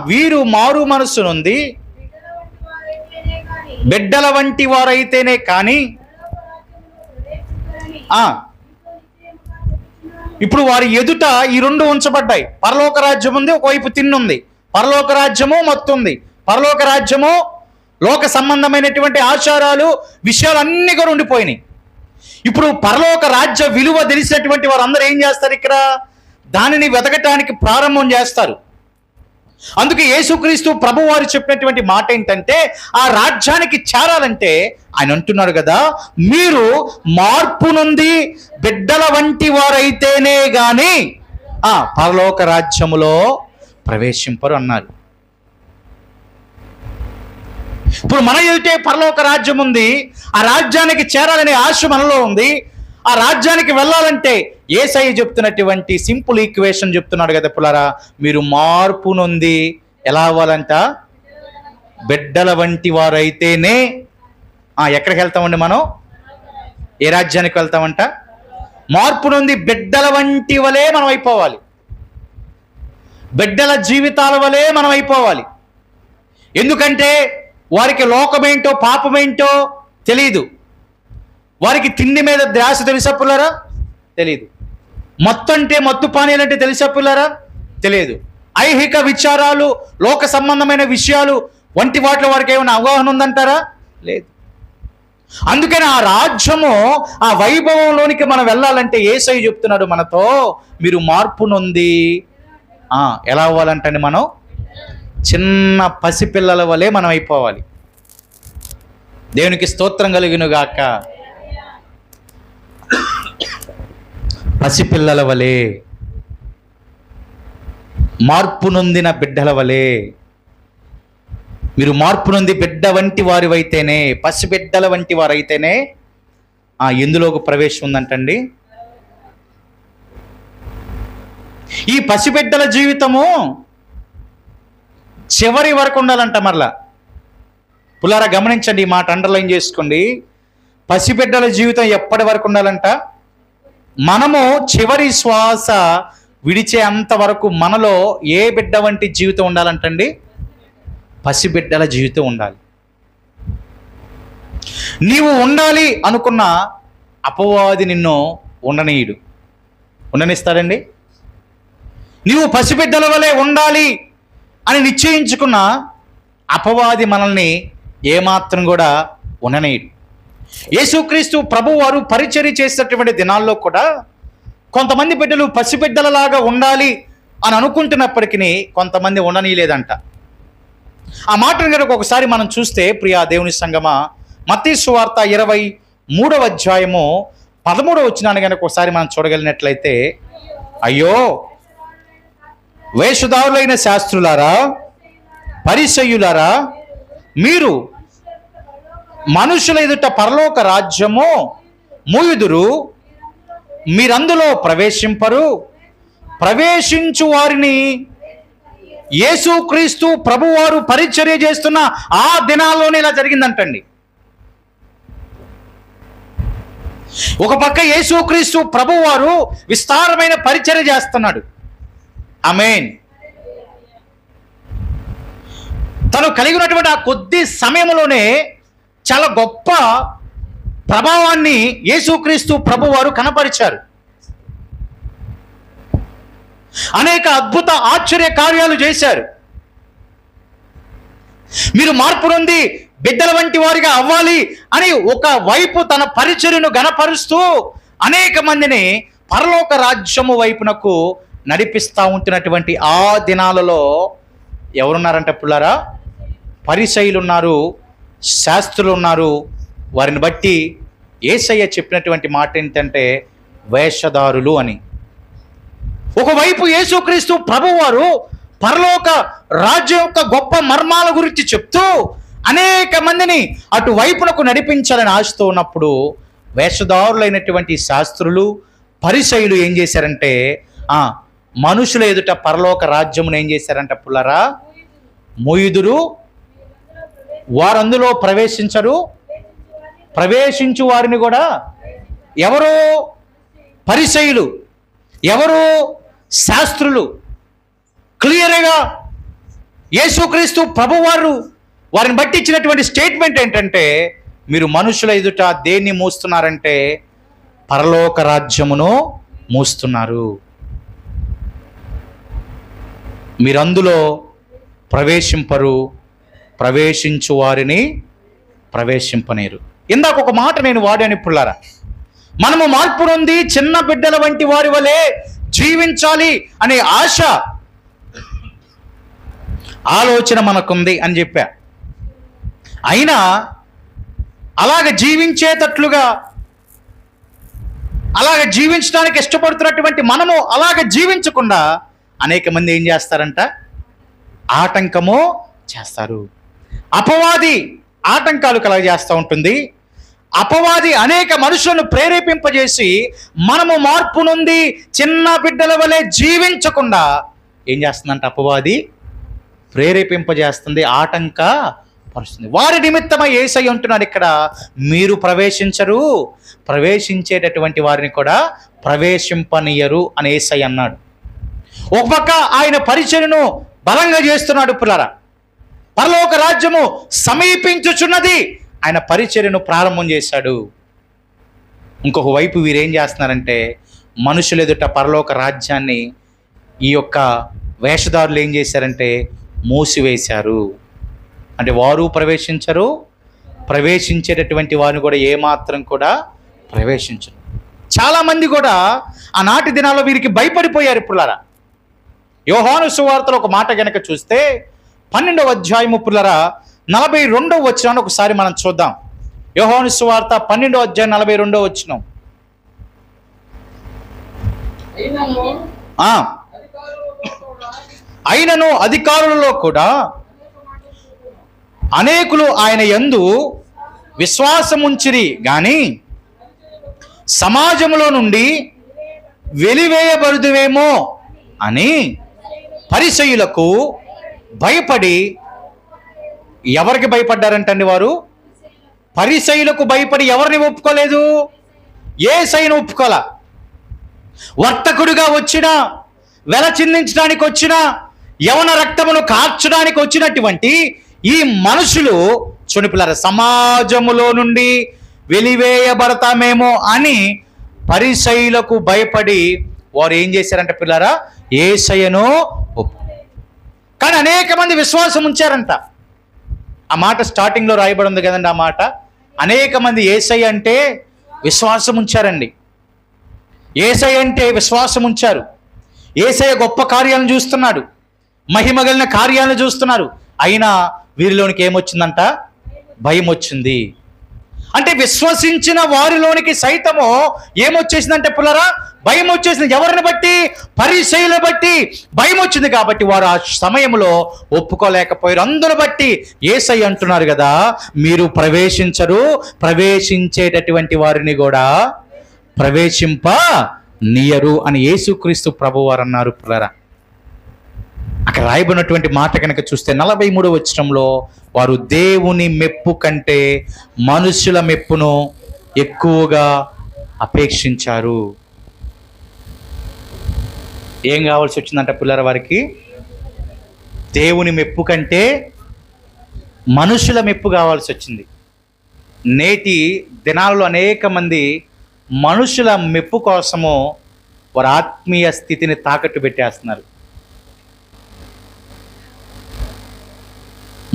వీరు మారు మనస్సు నుండి బిడ్డల వంటి వారైతేనే కానీ ఇప్పుడు వారి ఎదుట ఈ రెండు ఉంచబడ్డాయి. పరలోక రాజ్యం ఉంది, ఒకవైపు తిన్నుంది. పరలోక రాజ్యము మత్తుంది. పరలోక రాజ్యము లోక సంబంధమైనటువంటి ఆచారాలు, విషయాలు అన్నీ కూడా ఉండిపోయినాయి. ఇప్పుడు పరలోక రాజ్య విలువ తెలిసినటువంటి వారు అందరూ ఏం చేస్తారు? ఇక్కడ దానిని వెతకటానికి ప్రారంభం చేస్తారు. అందుకే యేసుక్రీస్తు ప్రభు వారు చెప్పినటువంటి మాట ఏంటంటే, ఆ రాజ్యానికి చేరాలంటే ఆయన అంటున్నాడు కదా, మీరు మార్పు నుండి బిడ్డల వంటి వారైతేనే గాని పరలోక రాజ్యములో ప్రవేశింపరు అన్నారు. ఇప్పుడు మన ఎదుటే పరలోక రాజ్యం ఉంది, ఆ రాజ్యానికి చేరాలనే ఆశ మనలో ఉంది. ఆ రాజ్యానికి వెళ్ళాలంటే యేసయ్య చెప్తున్నటువంటి సింపుల్ ఈక్వేషన్ చెప్తున్నాడు కదా పులారా, మీరు మార్పు నొంది ఎలా అవ్వాలంట? బిడ్డల వంటి వారైతేనే. ఎక్కడికి వెళ్తామండి మనం? ఏ రాజ్యానికి వెళ్తామంట? మార్పు నొంది బిడ్డల వంటి వలే మనం అయిపోవాలి. బిడ్డల జీవితాల వలే మనం అయిపోవాలి. ఎందుకంటే వారికి లోకమేంటో పాపమేంటో తెలియదు. వారికి తిండి మీద ధ్యాస తెలుసా పుల్లారా? తెలియదు. మత్తు అంటే, మత్తు పానీయాలు అంటే తెలుసా పుల్లారా? తెలియదు. ఐహిక విచారాలు, లోక సంబంధమైన విషయాలు వంటి వాటిలో వారికి ఏమైనా అవగాహన ఉందంటారా? లేదు. అందుకని ఆ రాజ్యము, ఆ వైభవంలోనికి మనం వెళ్ళాలంటే యేసయ్య చెప్తున్నాడు మనతో, మీరు మార్పు నొంది ఎలా అవ్వాలంటే మనం చిన్న పసిపిల్లల వలె మనం అయిపోవాలి. దేవునికి స్తోత్రం కలుగునుగాక. పసిపిల్లల వలె, మార్పు నొందిన బిడ్డల వలె. మీరు మార్పు నొంది బిడ్డ వంటి వారివైతేనే, పసిబిడ్డల వంటి వారైతేనే ఎందులోకి ప్రవేశం ఉందంటండి. ఈ పసిబిడ్డల జీవితము చివరి వరకు ఉండాలంట. మరలా పులారా గమనించండి, ఈ మాట అండర్లైన్ చేసుకోండి. పసిబిడ్డల జీవితం ఎప్పటి వరకు ఉండాలంట? మనము చివరి శ్వాస విడిచే అంతవరకు మనలో ఏ బిడ్డ వంటి జీవితం ఉండాలంటండి? పసిబిడ్డల జీవితం ఉండాలి. నీవు ఉండాలి అనుకున్న అపవాది నిన్ను ఉండనీయుడు. ఉండనిస్తాడండి? నీవు పసిబిడ్డల వలె ఉండాలి అని నిశ్చయించుకున్న అపవాది మనల్ని ఏమాత్రం కూడా ఉండనీయుడు. యేసుక్రీస్తు ప్రభు వారు పరిచర్య చేసేటటువంటి దినాల్లో కూడా కొంతమంది బిడ్డలు పసిబిడ్డలలాగా ఉండాలి అని అనుకుంటున్నప్పటికీ కొంతమంది ఉండనీయలేదంట. ఆ మాటను కనుక ఒకసారి మనం చూస్తే ప్రియా దేవుని సంగమా, మత్తయి సువార్త 23వ అధ్యాయము 13వ వచనాన్ని కనుక ఒకసారి మనం చూడగలిగినట్లయితే, అయ్యో వేషధారులైన శాస్త్రులారా, పరిసయ్యులారా, మీరు మనుషుల ఎదుట పరలోక రాజ్యము మూయుదురు, మీరందులో ప్రవేశింపరు. ప్రవేశించు వారిని యేసుక్రీస్తు ప్రభువారు పరిచర్య చేస్తున్న ఆ దినాల్లోనే ఇలా జరిగిందంటండి. ఒక పక్క యేసుక్రీస్తు ప్రభువారు విస్తారమైన పరిచర్య చేస్తున్నాడు. ఆమేన్. తను కలిగినటువంటి ఆ కొద్ది సమయంలోనే చాలా గొప్ప ప్రభావాన్ని యేసుక్రీస్తు ప్రభువారు కనపరిచారు. అనేక అద్భుత ఆశ్చర్య కార్యాలు చేశారు. మీరు మార్పు నొంది బిడ్డల వంటి వారిగా అవ్వాలి అని ఒక వైపు తన పరిచర్యను గణపరుస్తూ అనేక మందిని పరలోక రాజ్యము వైపునకు నడిపిస్తూ ఉంటున్నటువంటి ఆ దినాలలో ఎవరున్నారంటే పుల్లారా? పరిసయ్యులు ఉన్నారు, శాస్త్రులు ఉన్నారు. వారిని బట్టి యేసయ్య చెప్పినటువంటి మాట ఏంటంటే వేషధారులు అని. ఒకవైపు యేసుక్రీస్తు ప్రభువారు పరలోక రాజ్యం యొక్క గొప్ప మర్మాల గురించి చెప్తూ అనేక మందిని అటువైపునకు నడిపించాలని ఆశతో ఉన్నప్పుడు వేషధారులైనటువంటి శాస్త్రులు, పరిసయ్యులు ఏం చేశారంటే మనుషుల ఎదుట పరలోక రాజ్యమును ఏం చేశారంట పుల్లారా? మోయుదురు, వారు అందులో ప్రవేశించరు. ప్రవేశించు వారిని కూడా ఎవరు? పరిసయ్యులు. ఎవరు? శాస్త్రులు. క్లియర్గా యేసుక్రీస్తు ప్రభువారు వారిని బట్టి ఇచ్చినటువంటి స్టేట్మెంట్ ఏంటంటే, మీరు మనుషుల ఎదుట దేన్ని మూస్తున్నారంటే పరలోక రాజ్యమును మూస్తున్నారు. మీరందులో ప్రవేశింపరు, ప్రవేశించు వారిని ప్రవేశింపనేరు. ఇందాక ఒక మాట నేను వాడాను పుల్లారా. మనము మార్పు నొంది చిన్న బిడ్డల వంటి వారి వలె జీవించాలి అనే ఆలోచన మనకుంది అని చెప్పా. అయినా అలాగ జీవించేటట్లుగా, అలాగ జీవించడానికి ఇష్టపడుతున్నటువంటి మనము అలాగ జీవించకుండా అనేక మంది ఏం చేస్తారంట? ఆటంకము చేస్తారు. అపవాది ఆటంకాలు కలగజేస్తూ ఉంటుంది. అపవాది అనేక మనుషులను ప్రేరేపింపజేసి మనము మార్పు నుండి చిన్న బిడ్డల వలె జీవించకుండా ఏం చేస్తుందంట? అపవాది ప్రేరేపింపజేస్తుంది, ఆటంకపరుస్తుంది. వారి నిమిత్తమై యేసయ్య అంటున్నాడు ఇక్కడ, మీరు ప్రవేశించరు, ప్రవేశించేటటువంటి వారిని కూడా ప్రవేశింపనీయరు అని యేసయ్య అన్నాడు. ఒక పక్క ఆయన పరిచర్యను బలంగా చేస్తున్నాడు పిల్లరా. పరలోక రాజ్యము సమీపించుచున్నది, ఆయన పరిచర్యను ప్రారంభం చేశాడు. ఇంకొక వైపు వీరేం చేస్తున్నారంటే మనుషులు ఎదుట పరలోక రాజ్యాన్ని ఈ యొక్క వేషధారులు ఏం చేశారంటే మూసివేశారు. అంటే వారు ప్రవేశించరు, ప్రవేశించేటటువంటి వారిని కూడా ఏమాత్రం కూడా ప్రవేశించరు. చాలామంది కూడా ఆనాటి దినాల్లో వీరికి భయపడిపోయారు పుల్లారా. యోహాను సువార్తలో ఒక మాట గనక చూస్తే 12వ అధ్యాయము పుల్లారా 42వ వచనాన్ని ఒకసారి మనం చూద్దాం. యోహాను సువార్త 12వ అధ్యాయం 42వ వచనం. అయినను అధికారులలో కూడా అనేకులు ఆయన యందు విశ్వాసముంచిరి గాని సమాజంలో నుండి వెలివేయబడుదువేమో అని పరిసయ్యులకు భయపడి, ఎవరికి భయపడ్డారంటండి వారు? పరిసయ్యులకు భయపడి ఎవరిని ఒప్పుకోలేదు? యేసయ్యను ఒప్పుకోల. వర్తకుడిగా వచ్చినా, వెల చిందించడానికి వచ్చినా, యవన రక్తమును కార్చడానికి వచ్చినటువంటి ఈ మనుషులు చునిపిల్లర సమాజములో నుండి వెలివేయబడతామేమో అని పరిసయ్యులకు భయపడి వారు ఏం చేశారంట పిల్లరా? యేసయ్యను కానీ అనేక మంది విశ్వాసం ఉంచారంట. ఆ మాట స్టార్టింగ్లో రాయబడి ఉంది కదండి. ఆ మాట అనేక మంది యేసయ్య అంటే విశ్వాసం ఉంచారండి. యేసయ్య అంటే విశ్వాసం ఉంచారు. యేసయ్య గొప్ప కార్యాలను చూస్తున్నాడు, మహిమగలిగిన కార్యాలను చూస్తున్నారు. అయినా వీరిలోనికి ఏమొచ్చిందంట? భయం వచ్చింది. అంటే విశ్వసించిన వారిలోనికి సైతము ఏమొచ్చేసిందంటే పుల్లరా? భయం వచ్చేసింది. ఎవరిని బట్టి? పరిసయ్యులను బట్టి భయం వచ్చింది. కాబట్టి వారు ఆ సమయంలో ఒప్పుకోలేకపోయారు. అందును బట్టి యేసయ్య అంటున్నారు కదా, మీరు ప్రవేశించరు, ప్రవేశించేటటువంటి వారిని కూడా ప్రవేశింపనీయరు అని యేసుక్రీస్తు ప్రభువారు అన్నారు పుల్లరా. అక్కడ రాయబడినటువంటి మాట కనుక చూస్తే 43వ వచనంలో వారు దేవుని మెప్పు కంటే మనుషుల మెప్పును ఎక్కువగా అపేక్షించారు. ఏం కావాల్సి వచ్చిందంట పిల్లల వారికి? దేవుని మెప్పు కంటే మనుషుల మెప్పు కావాల్సి వచ్చింది. నేటి దినాలలో అనేక మంది మనుషుల మెప్పు కోసము వారి ఆత్మీయ స్థితిని తాకట్టు పెట్టేస్తున్నారు.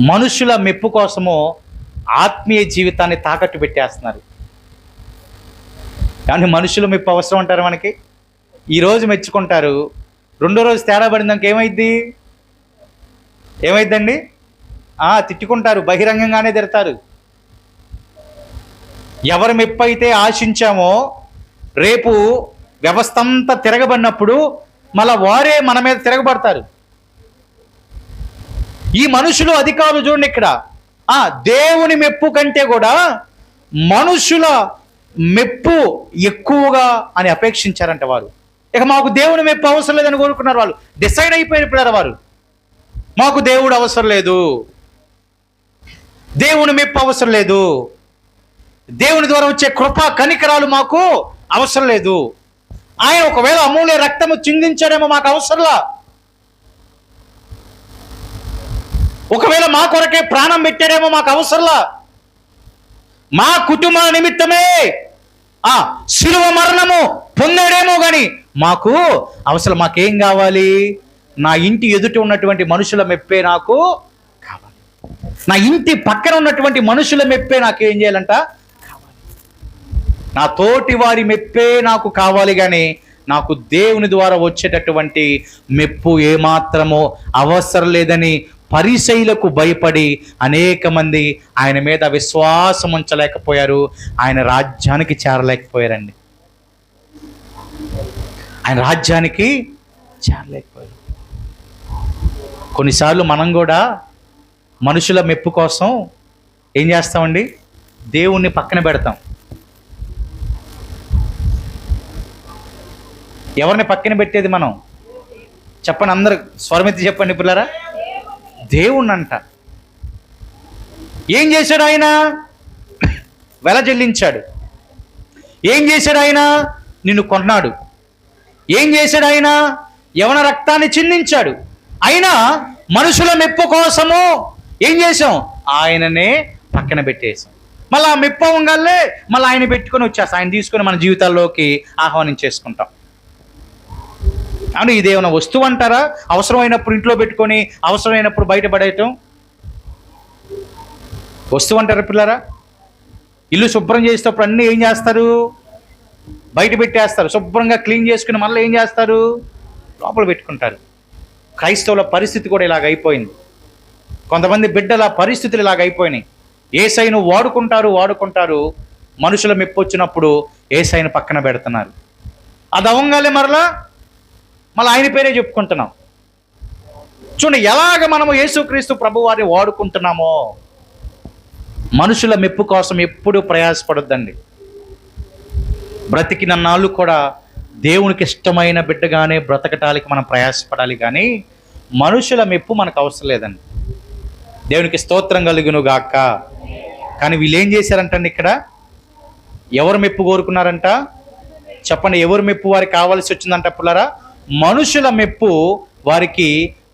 మనుషుల మెప్పు కోసము ఆత్మీయ జీవితాన్ని తాకట్టు పెట్టేస్తున్నారు. కానీ మనుషుల మెప్పు అవసరం అంటారు మనకి. ఈరోజు మెచ్చుకుంటారు, రెండో రోజు తేడా పడిందాక ఏమైద్దండి? తిట్టుకుంటారు, బహిరంగంగానే తిడతారు. ఎవరి మెప్పు అయితే ఆశించామో రేపు వ్యవస్థ అంతా తిరగబడినప్పుడు మళ్ళా వారే మన మీద తిరగబడతారు. ఈ మనుషులు అధికారులు చూడండి ఇక్కడ, దేవుని మెప్పు కంటే కూడా మనుషుల మెప్పు ఎక్కువగా అని అపేక్షించారంట వారు. ఇక మాకు దేవుని మెప్పు అవసరం లేదని కోరుకున్నారు. వాళ్ళు డిసైడ్ అయిపోయిన వారు, మాకు దేవుడు అవసరం లేదు, దేవుని మెప్పు అవసరం లేదు, దేవుని ద్వారా వచ్చే కృప కనికరాలు మాకు అవసరం లేదు. ఆయన ఒకవేళ అమూల్య రక్తము చిందించాడేమో మాకు అవసరంలా, ఒకవేళ మా కొరకే ప్రాణం పెట్టాడేమో మాకు అవసరంలా, మా కుటుంబ నిమిత్తమే శిలువ మరణము పొందాడేమో కానీ మాకు అవసరం. మాకేం కావాలి? నా ఇంటి ఎదుట ఉన్నటువంటి మనుషుల మెప్పే నాకు కావాలి, నా ఇంటి పక్కన ఉన్నటువంటి మనుషుల మెప్పే నాకు ఏం చేయాలంట కావాలి, నా తోటి వారి మెప్పే నాకు కావాలి, కానీ నాకు దేవుని ద్వారా వచ్చేటటువంటి మెప్పు ఏమాత్రమో అవసరం లేదని పరిసయ్యులకు భయపడి అనేక మంది ఆయన మీద విశ్వాసం ఉంచలేకపోయారు, ఆయన రాజ్యానికి చేరలేకపోయారండి. ఆయన రాజ్యానికి చేరలేకపోయారు. కొన్నిసార్లు మనం కూడా మనుషుల మెప్పు కోసం ఏం చేస్తామండి? దేవుణ్ణి పక్కన పెడతాం. ఎవరిని పక్కన పెట్టేది మనం? చెప్పండి, అందరు స్వరమెత్తి చెప్పండి పిల్లరా. దేవుణ్ణి అంట. ఏం చేశాడు ఆయన? వెల చెల్లించాడు. ఏం చేశాడు ఆయన? నిన్ను కొన్నాడు. ఏం చేశాడు ఆయన? యవన రక్తాన్ని చిందించాడు. అయినా మనుషుల మెప్పు కోసము ఏం చేసాం? ఆయననే పక్కన పెట్టేసాం. మళ్ళీ ఆ మెప్పు అవ్వగానే మళ్ళీ ఆయన పెట్టుకొని వచ్చేస్తాం, ఆయన తీసుకొని మన జీవితాల్లోకి ఆహ్వానించేసుకుంటాం. అవును, ఇదేమన్నా వస్తువు అంటారా? అవసరమైనప్పుడు ఇంట్లో పెట్టుకొని అవసరమైనప్పుడు బయటపడేయటం వస్తువు అంటారా పిల్లరా? ఇల్లు శుభ్రం చేసేటప్పుడు అన్నీ ఏం చేస్తారు? బయట పెట్టేస్తారు. శుభ్రంగా క్లీన్ చేసుకుని మళ్ళీ ఏం చేస్తారు? లోపల పెట్టుకుంటారు. క్రైస్తవుల పరిస్థితి కూడా ఇలాగ అయిపోయింది. కొంతమంది బిడ్డల పరిస్థితులు ఇలాగ అయిపోయినాయి. యేసయ్యను వాడుకుంటారు, మనుషుల మెప్పు వచ్చినప్పుడు యేసయ్యను పక్కన పెడుతున్నారు. అది అవ్వగానే మళ్ళీ ఆయన పేరే చెప్పుకుంటున్నాం. చూడండి ఎలాగ మనము యేసుక్రీస్తు ప్రభు వారిని వాడుకుంటున్నామో. మనుషుల మెప్పు కోసం ఎప్పుడూ ప్రయాసపడొద్దండి. బ్రతికిన నాళ్ళు కూడా దేవునికి ఇష్టమైన బిడ్డగానే బ్రతకటానికి మనం ప్రయాసపడాలి, కానీ మనుషుల మెప్పు మనకు అవసరం లేదండి. దేవునికి స్తోత్రం కలుగును గాక. కానీ వీళ్ళు ఏం చేశారంటండి? ఇక్కడ ఎవరు మెప్పు కోరుకున్నారంట? చెప్పండి, ఎవరు మెప్పు వారికి కావాల్సి వచ్చిందంట పుల్లారా? మనుషుల మెప్పు వారికి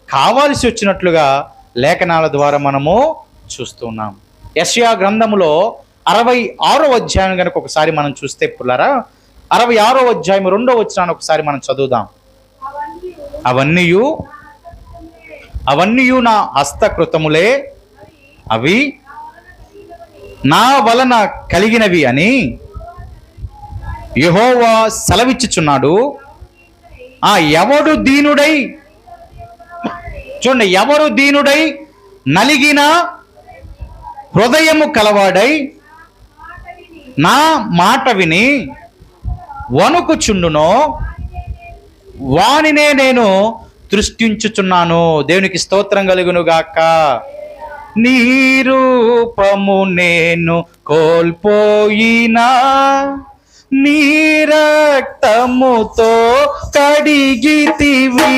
కావాల్సి వచ్చినట్లుగా లేఖనాల ద్వారా మనము చూస్తున్నాం. యెషయా గ్రంథములో 66వ అధ్యాయం కనుక ఒకసారి మనం చూస్తే పుల్లారా, 66వ అధ్యాయం 2వ వచనాన్ని ఒకసారి మనం చదువుదాం. అవన్నీ నా హస్తకృతములే, అవి నా వలన కలిగినవి అని యెహోవా సెలవిచ్చుచున్నాడు. ఎవడు దీనుడై, చూడండి, ఎవడు దీనుడై నలిగిన హృదయము కలవాడై నా మాట విని వణుకుచుండునో వానినే నేను దృష్టించుచున్నాను. దేవునికి స్తోత్రం కలుగును గాక. నీ రూపము నేను కోల్పోయినా నీ రక్తముతో కడిగితివి.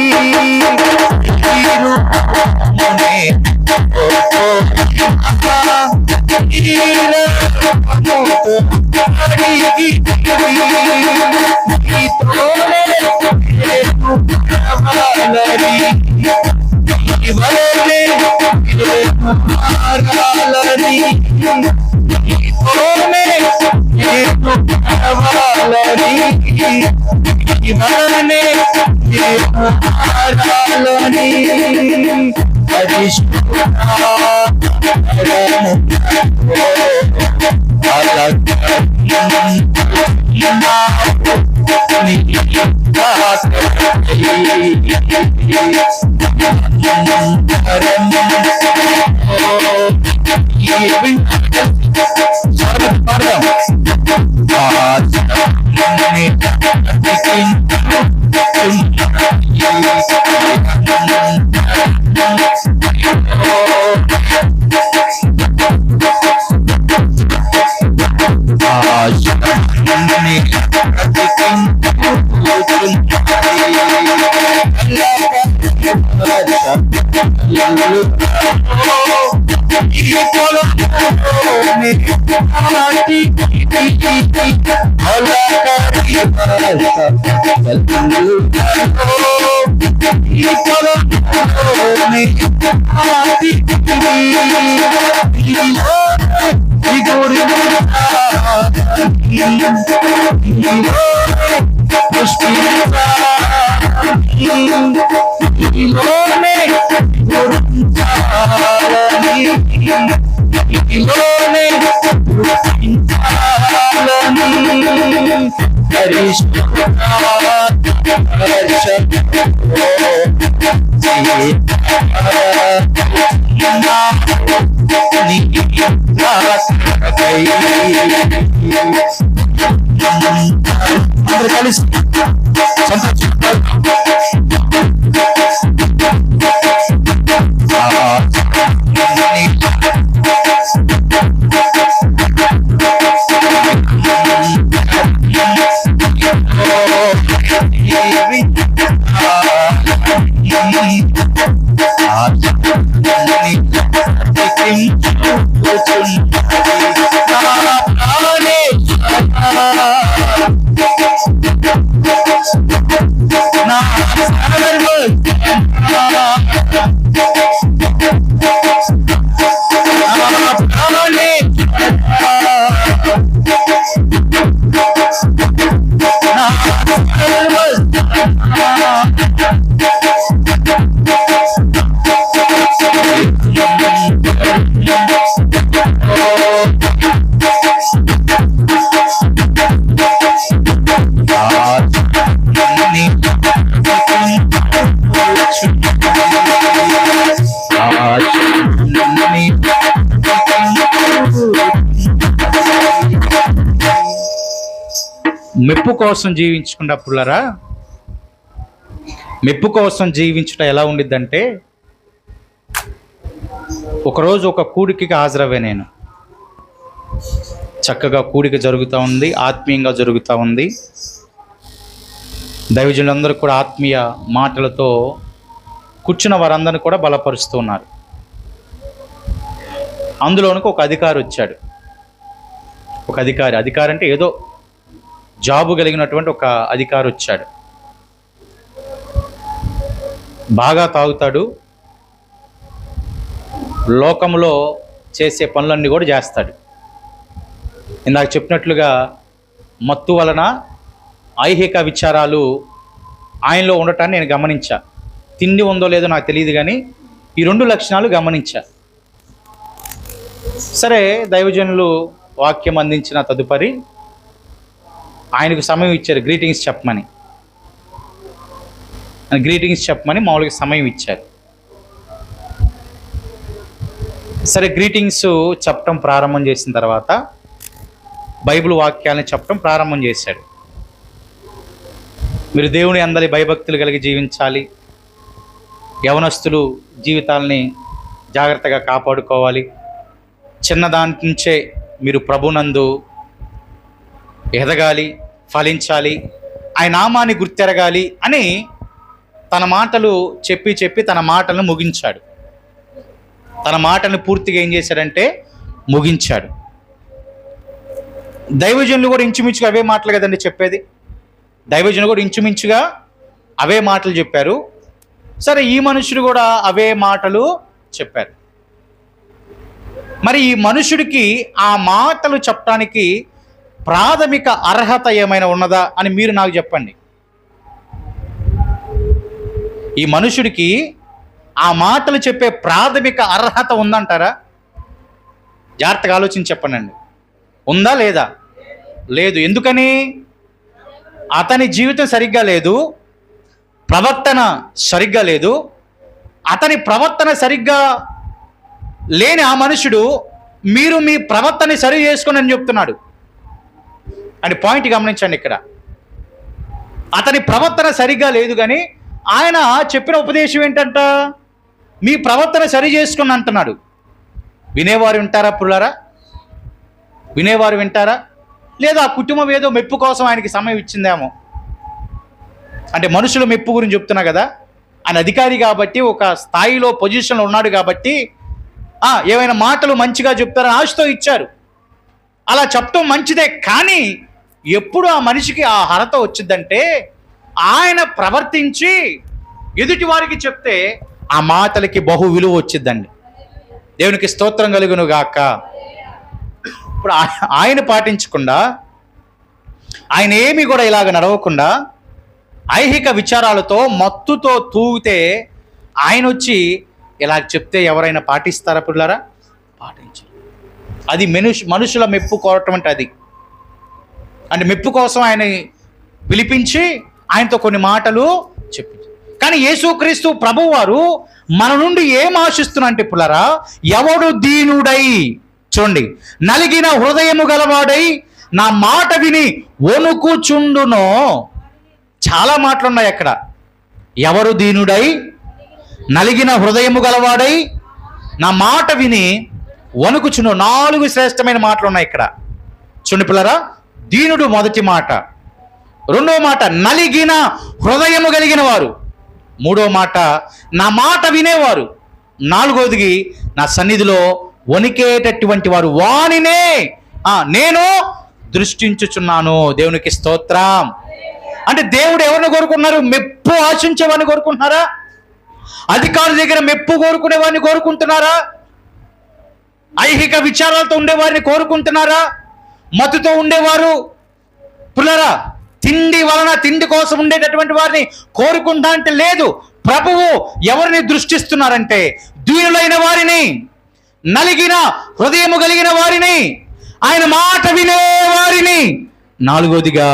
కలిసి మెప్పు కోసం జీవించుకున్నప్పుడులరా, మెప్పు కోసం జీవించుట ఎలా ఉండిద్దంటే, ఒకరోజు ఒక కూడికి హాజరవే నేను. చక్కగా కూడిక జరుగుతూ ఉంది, ఆత్మీయంగా జరుగుతూ ఉంది. దైవజనులందరూ కూడా ఆత్మీయ మాటలతో కూర్చున్న వారందరినీ కూడా బలపరుస్తూ ఉన్నారు. అందులోనికి ఒక అధికారి వచ్చాడు. ఒక అధికారి అంటే ఏదో జాబు కలిగినటువంటి ఒక అధికారి వచ్చాడు. బాగా తాగుతాడు, లోకంలో చేసే పనులన్నీ కూడా చేస్తాడు. ఇందాక చెప్పినట్లుగా మత్తు వలన ఐహిక విచారాలు ఆయనలో ఉండటాన్ని నేను గమనించా. తిండి ఉందో లేదో నాకు తెలియదు, కానీ ఈ 2 లక్షణాలు గమనించా. సరే, దైవజనులు వాక్యం అందించిన తదుపరి ఆయనకు సమయం ఇచ్చారు గ్రీటింగ్స్ చెప్పమని మామూలుగా సమయం ఇచ్చారు. సరే, గ్రీటింగ్స్ చెప్పడం ప్రారంభం చేసిన తర్వాత బైబిల్ వాక్యాలను చెప్పడం ప్రారంభం చేశాడు. మీరు దేవుని అందరి భయభక్తులు కలిగి జీవించాలి, యవనస్తులు జీవితాలని జాగ్రత్తగా కాపాడుకోవాలి, చిన్నదాని నుంచే మీరు ప్రభునందు ఎదగాలి, ఫలించాలి, ఆయన నామాన్ని గుర్తెరగాలి అని తన మాటలు చెప్పి తన మాటలను ముగించాడు. తన మాటలను పూర్తిగా ఏం చేశాడంటే ముగించాడు. దైవజనులు కూడా ఇంచుమించుగా అవే మాటలు కదండి చెప్పేది. దైవజనులు కూడా ఇంచుమించుగా అవే మాటలు చెప్పారు. సరే, ఈ మనుషుడు కూడా అవే మాటలు చెప్పారు. మరి ఈ మనుషుడికి ఆ మాటలు చెప్పడానికి ప్రాథమిక అర్హత ఏమైనా ఉన్నదా అని మీరు నాకు చెప్పండి. ఈ మనుషుడికి ఆ మాటలు చెప్పే ప్రాథమిక అర్హత ఉందంటారా? జాగ్రత్తగా ఆలోచించి చెప్పండి. ఉందా లేదా? లేదు. ఎందుకని? అతని జీవితం సరిగ్గా లేదు, ప్రవర్తన సరిగ్గా లేదు. అతని ప్రవర్తన సరిగ్గా లేని ఆ మనుషుడు మీరు మీ ప్రవర్తన సరి చేసుకుని అని చెప్తున్నాడు. అని పాయింట్ గమనించండి. ఇక్కడ అతని ప్రవర్తన సరిగ్గా లేదు, కానీ ఆయన చెప్పిన ఉపదేశం ఏంటంట? మీ ప్రవర్తన సరి చేసుకుని అంటున్నాడు. వినేవారు వింటారా పుల్లారా? వినేవారు వింటారా? లేదా ఆ కుటుంబం ఏదో మెప్పు కోసం ఆయనకి సమయం ఇచ్చిందేమో. అంటే మనుషుల మెప్పు గురించి చెప్తున్నా కదా. ఆయన అధికారి కాబట్టి, ఒక స్థాయిలో పొజిషన్లో ఉన్నాడు కాబట్టి ఏమైనా మాటలు మంచిగా చెప్తారని ఆశతో ఇచ్చారు. అలా చెప్పడం మంచిదే, కానీ ఎప్పుడు ఆ మనిషికి ఆ అర్హత వచ్చిందంటే ఆయన ప్రవర్తించి ఎదుటి వారికి చెప్తే ఆ మాటలకి బహు విలువ వచ్చిద్దండి. దేవునికి స్తోత్రం కలుగును గాక. ఇప్పుడు ఆయన పాటించకుండా, ఆయన ఏమి కూడా ఇలాగ నడవకుండా ఐహిక విచారాలతో మత్తుతో తూగితే ఆయన వచ్చి ఇలా చెప్తే ఎవరైనా పాటిస్తారా పిల్లరా? పాటించరు. అది మనుషుల మెప్పు కోరటం అంటే అది. అంటే మెప్పు కోసం ఆయన పిలిపించి ఆయనతో కొన్ని మాటలు చెప్పించారు. కానీ యేసుక్రీస్తు ప్రభువారు మన నుండి ఏం ఆశిస్తున్నా అంటే పిల్లరా, ఎవడు దీనుడై, చూడండి, నలిగిన హృదయము గలవాడై నా మాట విని వణుకుచుండునో. చాలా మాటలు ఉన్నాయి అక్కడ. ఎవరు దీనుడై నలిగిన హృదయము గలవాడై నా మాట విని వణుకుచును. 4 శ్రేష్టమైన మాటలు ఉన్నాయి ఇక్కడ. చూడండి పిల్లరా, దీనుడు మొదటి మాట, రెండో మాట నలిగిన హృదయము కలిగిన వారు, మూడో మాట నా మాట వినేవారు, నాలుగోది నా సన్నిధిలో వణికేటటువంటి వారు, వానినే నేను దృష్టించుచున్నాను. దేవునికి స్తోత్రం. అంటే దేవుడు ఎవరిని కోరుకున్నారు? మెప్పు ఆశించేవాడిని కోరుకుంటున్నారా? అధికారుల దగ్గర మెప్పు కోరుకునే వారిని కోరుకుంటున్నారా? ఐహిక విచారాలతో ఉండేవారిని కోరుకుంటున్నారా? మత్తుతో ఉండేవారు పుల్లరా, తిండి కోసం ఉండేటటువంటి వారిని కోరుకుంటా అంటే లేదు. ప్రభువు ఎవరిని దృష్టిస్తున్నారంటే దీనులైన వారిని, నలిగిన హృదయము కలిగిన వారిని, ఆయన మాట వినే వారిని, నాలుగోదిగా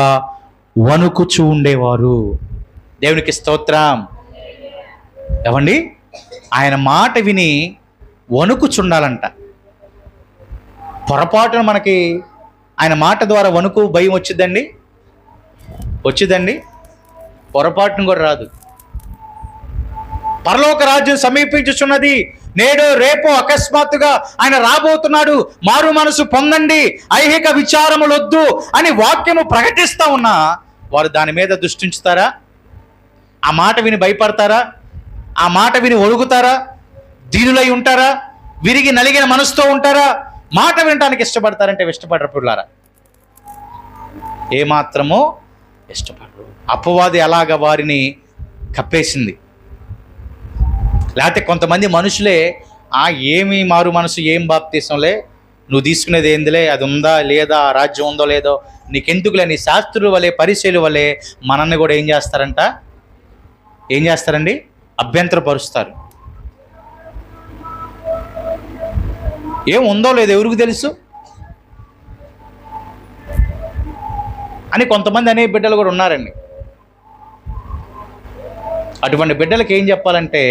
వణుకుచూ ఉండేవారు. దేవునికి స్తోత్రం. ఏమండి, ఆయన మాట విని వణుకుచుండాలంట. పొరపాటున మనకి ఆయన మాట ద్వారా వణుకు భయం వచ్చిందండి? వచ్చిందండి? పొరపాటును కూడా రాదు. పరలోక రాజ్యం సమీపించుచున్నది, నేడు రేపు అకస్మాత్తుగా ఆయన రాబోతున్నాడు, మారు మనసు పొందండి, ఐహిక విచారములొద్దు అని వాక్యము ప్రకటిస్తా ఉన్నా వారు దాని మీద దృష్టించుతారా? ఆ మాట విని భయపడతారా? ఆ మాట విని ఒడుగుతారా? దీనులై ఉంటారా? విరిగి నలిగిన మనసుతో ఉంటారా? మాట వినటానికి ఇష్టపడతారంటే ఇష్టపడరు పిల్లారా, ఏమాత్రమో ఇష్టపడరు. అపవాది అలాగ వారిని కప్పేసింది. లేకపోతే కొంతమంది మనుషులే ఏమి మారు మనసు, ఏం బాప్తీసంలే, నువ్వు తీసుకునేది ఏందిలే, అది ఉందా లేదా, రాజ్యం ఉందో లేదో నీకెందుకులే, నీ శాస్త్రుల వలె పరిచయుల వలె మనల్ని కూడా ఏం చేస్తారండి? అభ్యంతరపరుస్తారు. ఏం ఉందో లేదో ఎవరికి తెలుసు అని కొంతమంది అనే బిడ్డలు కూడా ఉన్నారండి. అటువంటి బిడ్డలకి ఏం చెప్పాలంటే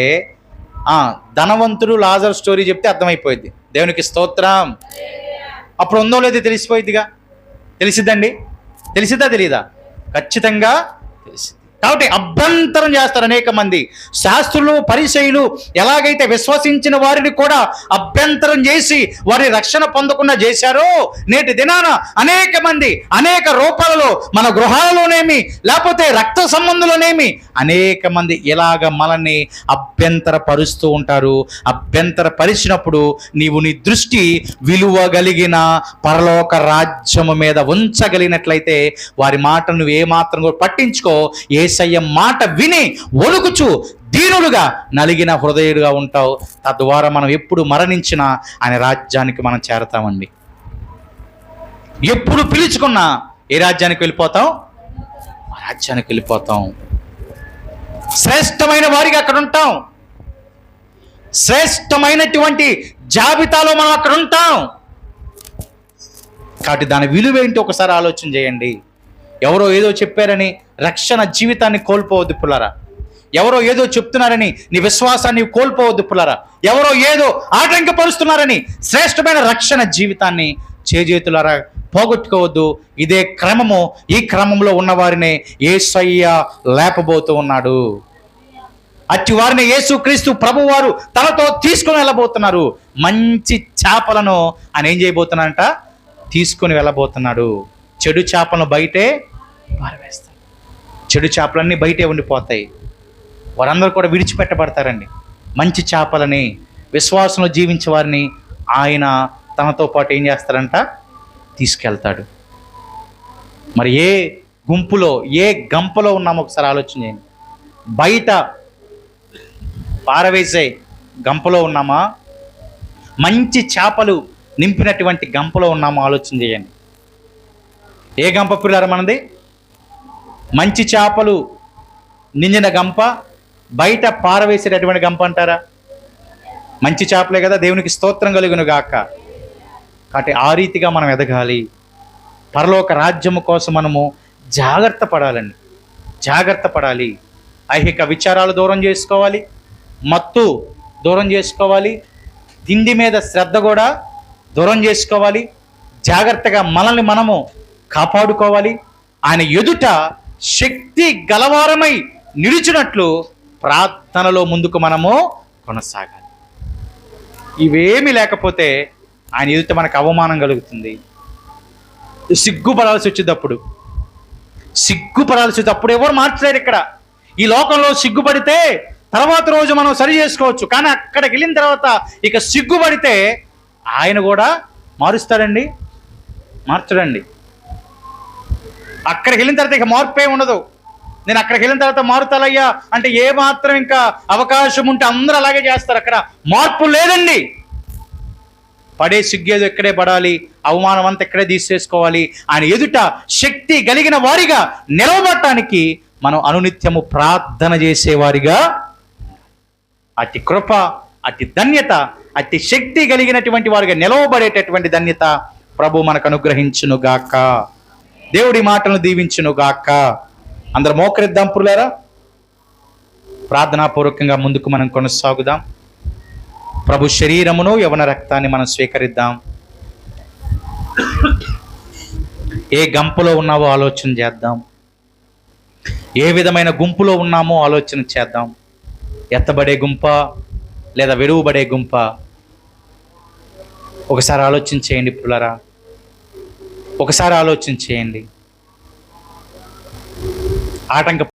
ధనవంతుడు లాజరు స్టోరీ చెప్తే అర్థమైపోయింది. దేవునికి స్తోత్రం. అప్పుడు ఉందో లేదో తెలిసిపోయిద్దిగా. తెలిసిద్దండి? తెలిసిద్దా తెలీదా? ఖచ్చితంగా తెలిసిద్ది. కాబట్టి అభ్యంతరం చేస్తారు అనేక మంది. శాస్త్రులు పరిసయ్యులు ఎలాగైతే విశ్వసించిన వారిని కూడా అభ్యంతరం చేసి వారి రక్షణ పొందకుండా చేశారో, నేటి దినాన అనేక మంది అనేక రూపాలలో మన గృహాలలోనేమి లేకపోతే రక్త సంబంధంలోనేమి అనేక మంది ఇలాగ మనల్ని అభ్యంతరపరుస్తూ ఉంటారు. అభ్యంతరపరిచినప్పుడు నీవు నీ దృష్టి విలువ కలిగిన పరలోక రాజ్యము మీద ఉంచగలిగినట్లయితే వారి మాటను నువ్వు ఏమాత్రం కూడా పట్టించుకో. యేసయ్య మాట విని వణుకుచు దీనులుగా నలిగిన హృదయుడుగా ఉంటావు. తద్వారా మనం ఎప్పుడు మరణించినా ఆయన రాజ్యానికి మనం చేరతామండి. ఎప్పుడు పిలుచుకున్నా ఏ రాజ్యానికి వెళ్ళిపోతాం? ఆ రాజ్యానికి వెళ్ళిపోతాం. శ్రేష్టమైన వారికి అక్కడ ఉంటాం. శ్రేష్టమైనటువంటి జాబితాలో మనం అక్కడ ఉంటాం. కాబట్టి దాని విలువ ఏంటి ఒకసారి ఆలోచన చేయండి. ఎవరో ఏదో చెప్పారని రక్షణ జీవితాన్ని కోల్పోవద్దు పుల్లారా. ఎవరో ఏదో చెప్తున్నారని నీ విశ్వాసాన్ని కోల్పోవద్దు పుల్లారా. ఎవరో ఏదో ఆటంకపరుస్తున్నారని శ్రేష్టమైన రక్షణ జీవితాన్ని చేజేతులారా పోగొట్టుకోవద్దు. ఇదే క్రమము, ఈ క్రమంలో ఉన్నవారినే యేసయ్య లేపబోతూ ఉన్నాడు. అట్టి వారిని యేసుక్రీస్తు ప్రభువారు తనతో తీసుకుని వెళ్ళబోతున్నారు. మంచి చేపలను ఆయన ఏం చేయబోతున్నాడంట? తీసుకుని వెళ్ళబోతున్నాడు. చెడు చేపలను బయటే పారవేస్తాడు. చెడు చేపలన్నీ బయటే ఉండిపోతాయి. వారందరూ కూడా విడిచిపెట్టబడతారండి. మంచి చేపలని, విశ్వాసంలో జీవించే వారిని ఆయన తనతో పాటు ఏం చేస్తారంట? తీసుకెళ్తాడు. మరి ఏ గుంపులో, ఏ గంపలో ఉన్నామో ఒకసారి ఆలోచన చేయండి. బయట పారవేసే గంపలో ఉన్నామా, మంచి చేపలు నింపినటువంటి గంపలో ఉన్నామో ఆలోచన చేయండి. ఏ గంప పిల్లరా మనది? మంచి చేపలు నిండిన గంప, బయట పారవేసేటటువంటి గంప అంటారా? మంచి చేపలే కదా. దేవునికి స్తోత్రం కలుగును గాక. కాబట్టి ఆ రీతిగా మనం ఎదగాలి. పరలోక రాజ్యము కోసం మనము జాగ్రత్త పడాలండి. జాగ్రత్త పడాలి. ఐహిక విచారాలు దూరం చేసుకోవాలి, మత్తు దూరం చేసుకోవాలి, తిండి మీద శ్రద్ధ కూడా దూరం చేసుకోవాలి. జాగ్రత్తగా మనల్ని మనము కాపాడుకోవాలి. ఆయన ఎదుట శక్తి గలవారమై నిలిచినట్లు ప్రార్థనలో ముందుకు మనము కొనసాగాలి. ఇవేమీ లేకపోతే ఆయన ఎదుట మనకు అవమానం కలుగుతుంది. సిగ్గుపడాల్సి వచ్చేటప్పుడు, సిగ్గుపడాల్సి ఎవరు మార్చలేరు ఇక్కడ. ఈ లోకంలో సిగ్గుపడితే తర్వాత రోజు మనం సరి చేసుకోవచ్చు. కానీ అక్కడికి వెళ్ళిన తర్వాత ఇక సిగ్గుపడితే ఆయన కూడా మారుస్తాడండి? మార్చడండి. అక్కడికి వెళ్ళిన తర్వాత ఇక మార్పే ఉండదు. నేను అక్కడికి వెళ్ళిన తర్వాత మారుతాలయ్యా అంటే ఏ మాత్రం ఇంకా అవకాశం ఉంటే అందరూ అలాగే చేస్తారు. అక్కడ మార్పు లేదండి. పడే సిగ్గేదో ఇక్కడే పడాలి, అవమానం అంతా ఇక్కడే తీసేసుకోవాలి. ఆయన ఎదుట శక్తి కలిగిన వారిగా నిలవబడటానికి మనం అనునిత్యము ప్రార్థన చేసేవారిగా, అతి కృప, అతి ధన్యత, అతి శక్తి కలిగినటువంటి వారిగా నిలవబడేటటువంటి ధన్యత ప్రభు మనకు అనుగ్రహించును గాక. దేవుడి మాటలను దీవించును గాక. అందరం మోకరిద్దాం పురులారా. ప్రార్థనాపూర్వకంగా ముందుకు మనం కొనసాగుదాం. ప్రభు శరీరమును యవన రక్తాన్ని మనం స్వీకరిద్దాం. ఏ గంపులో ఉన్నావో ఆలోచన చేద్దాం. ఏ విధమైన గుంపులో ఉన్నామో ఆలోచన చేద్దాం. ఎత్తబడే గుంప లేదా విడువబడే గుంప? ఒకసారి ఆలోచన చేయండి పురులారా. ఒకసారి ఆలోచన చేయండి. ఆటంక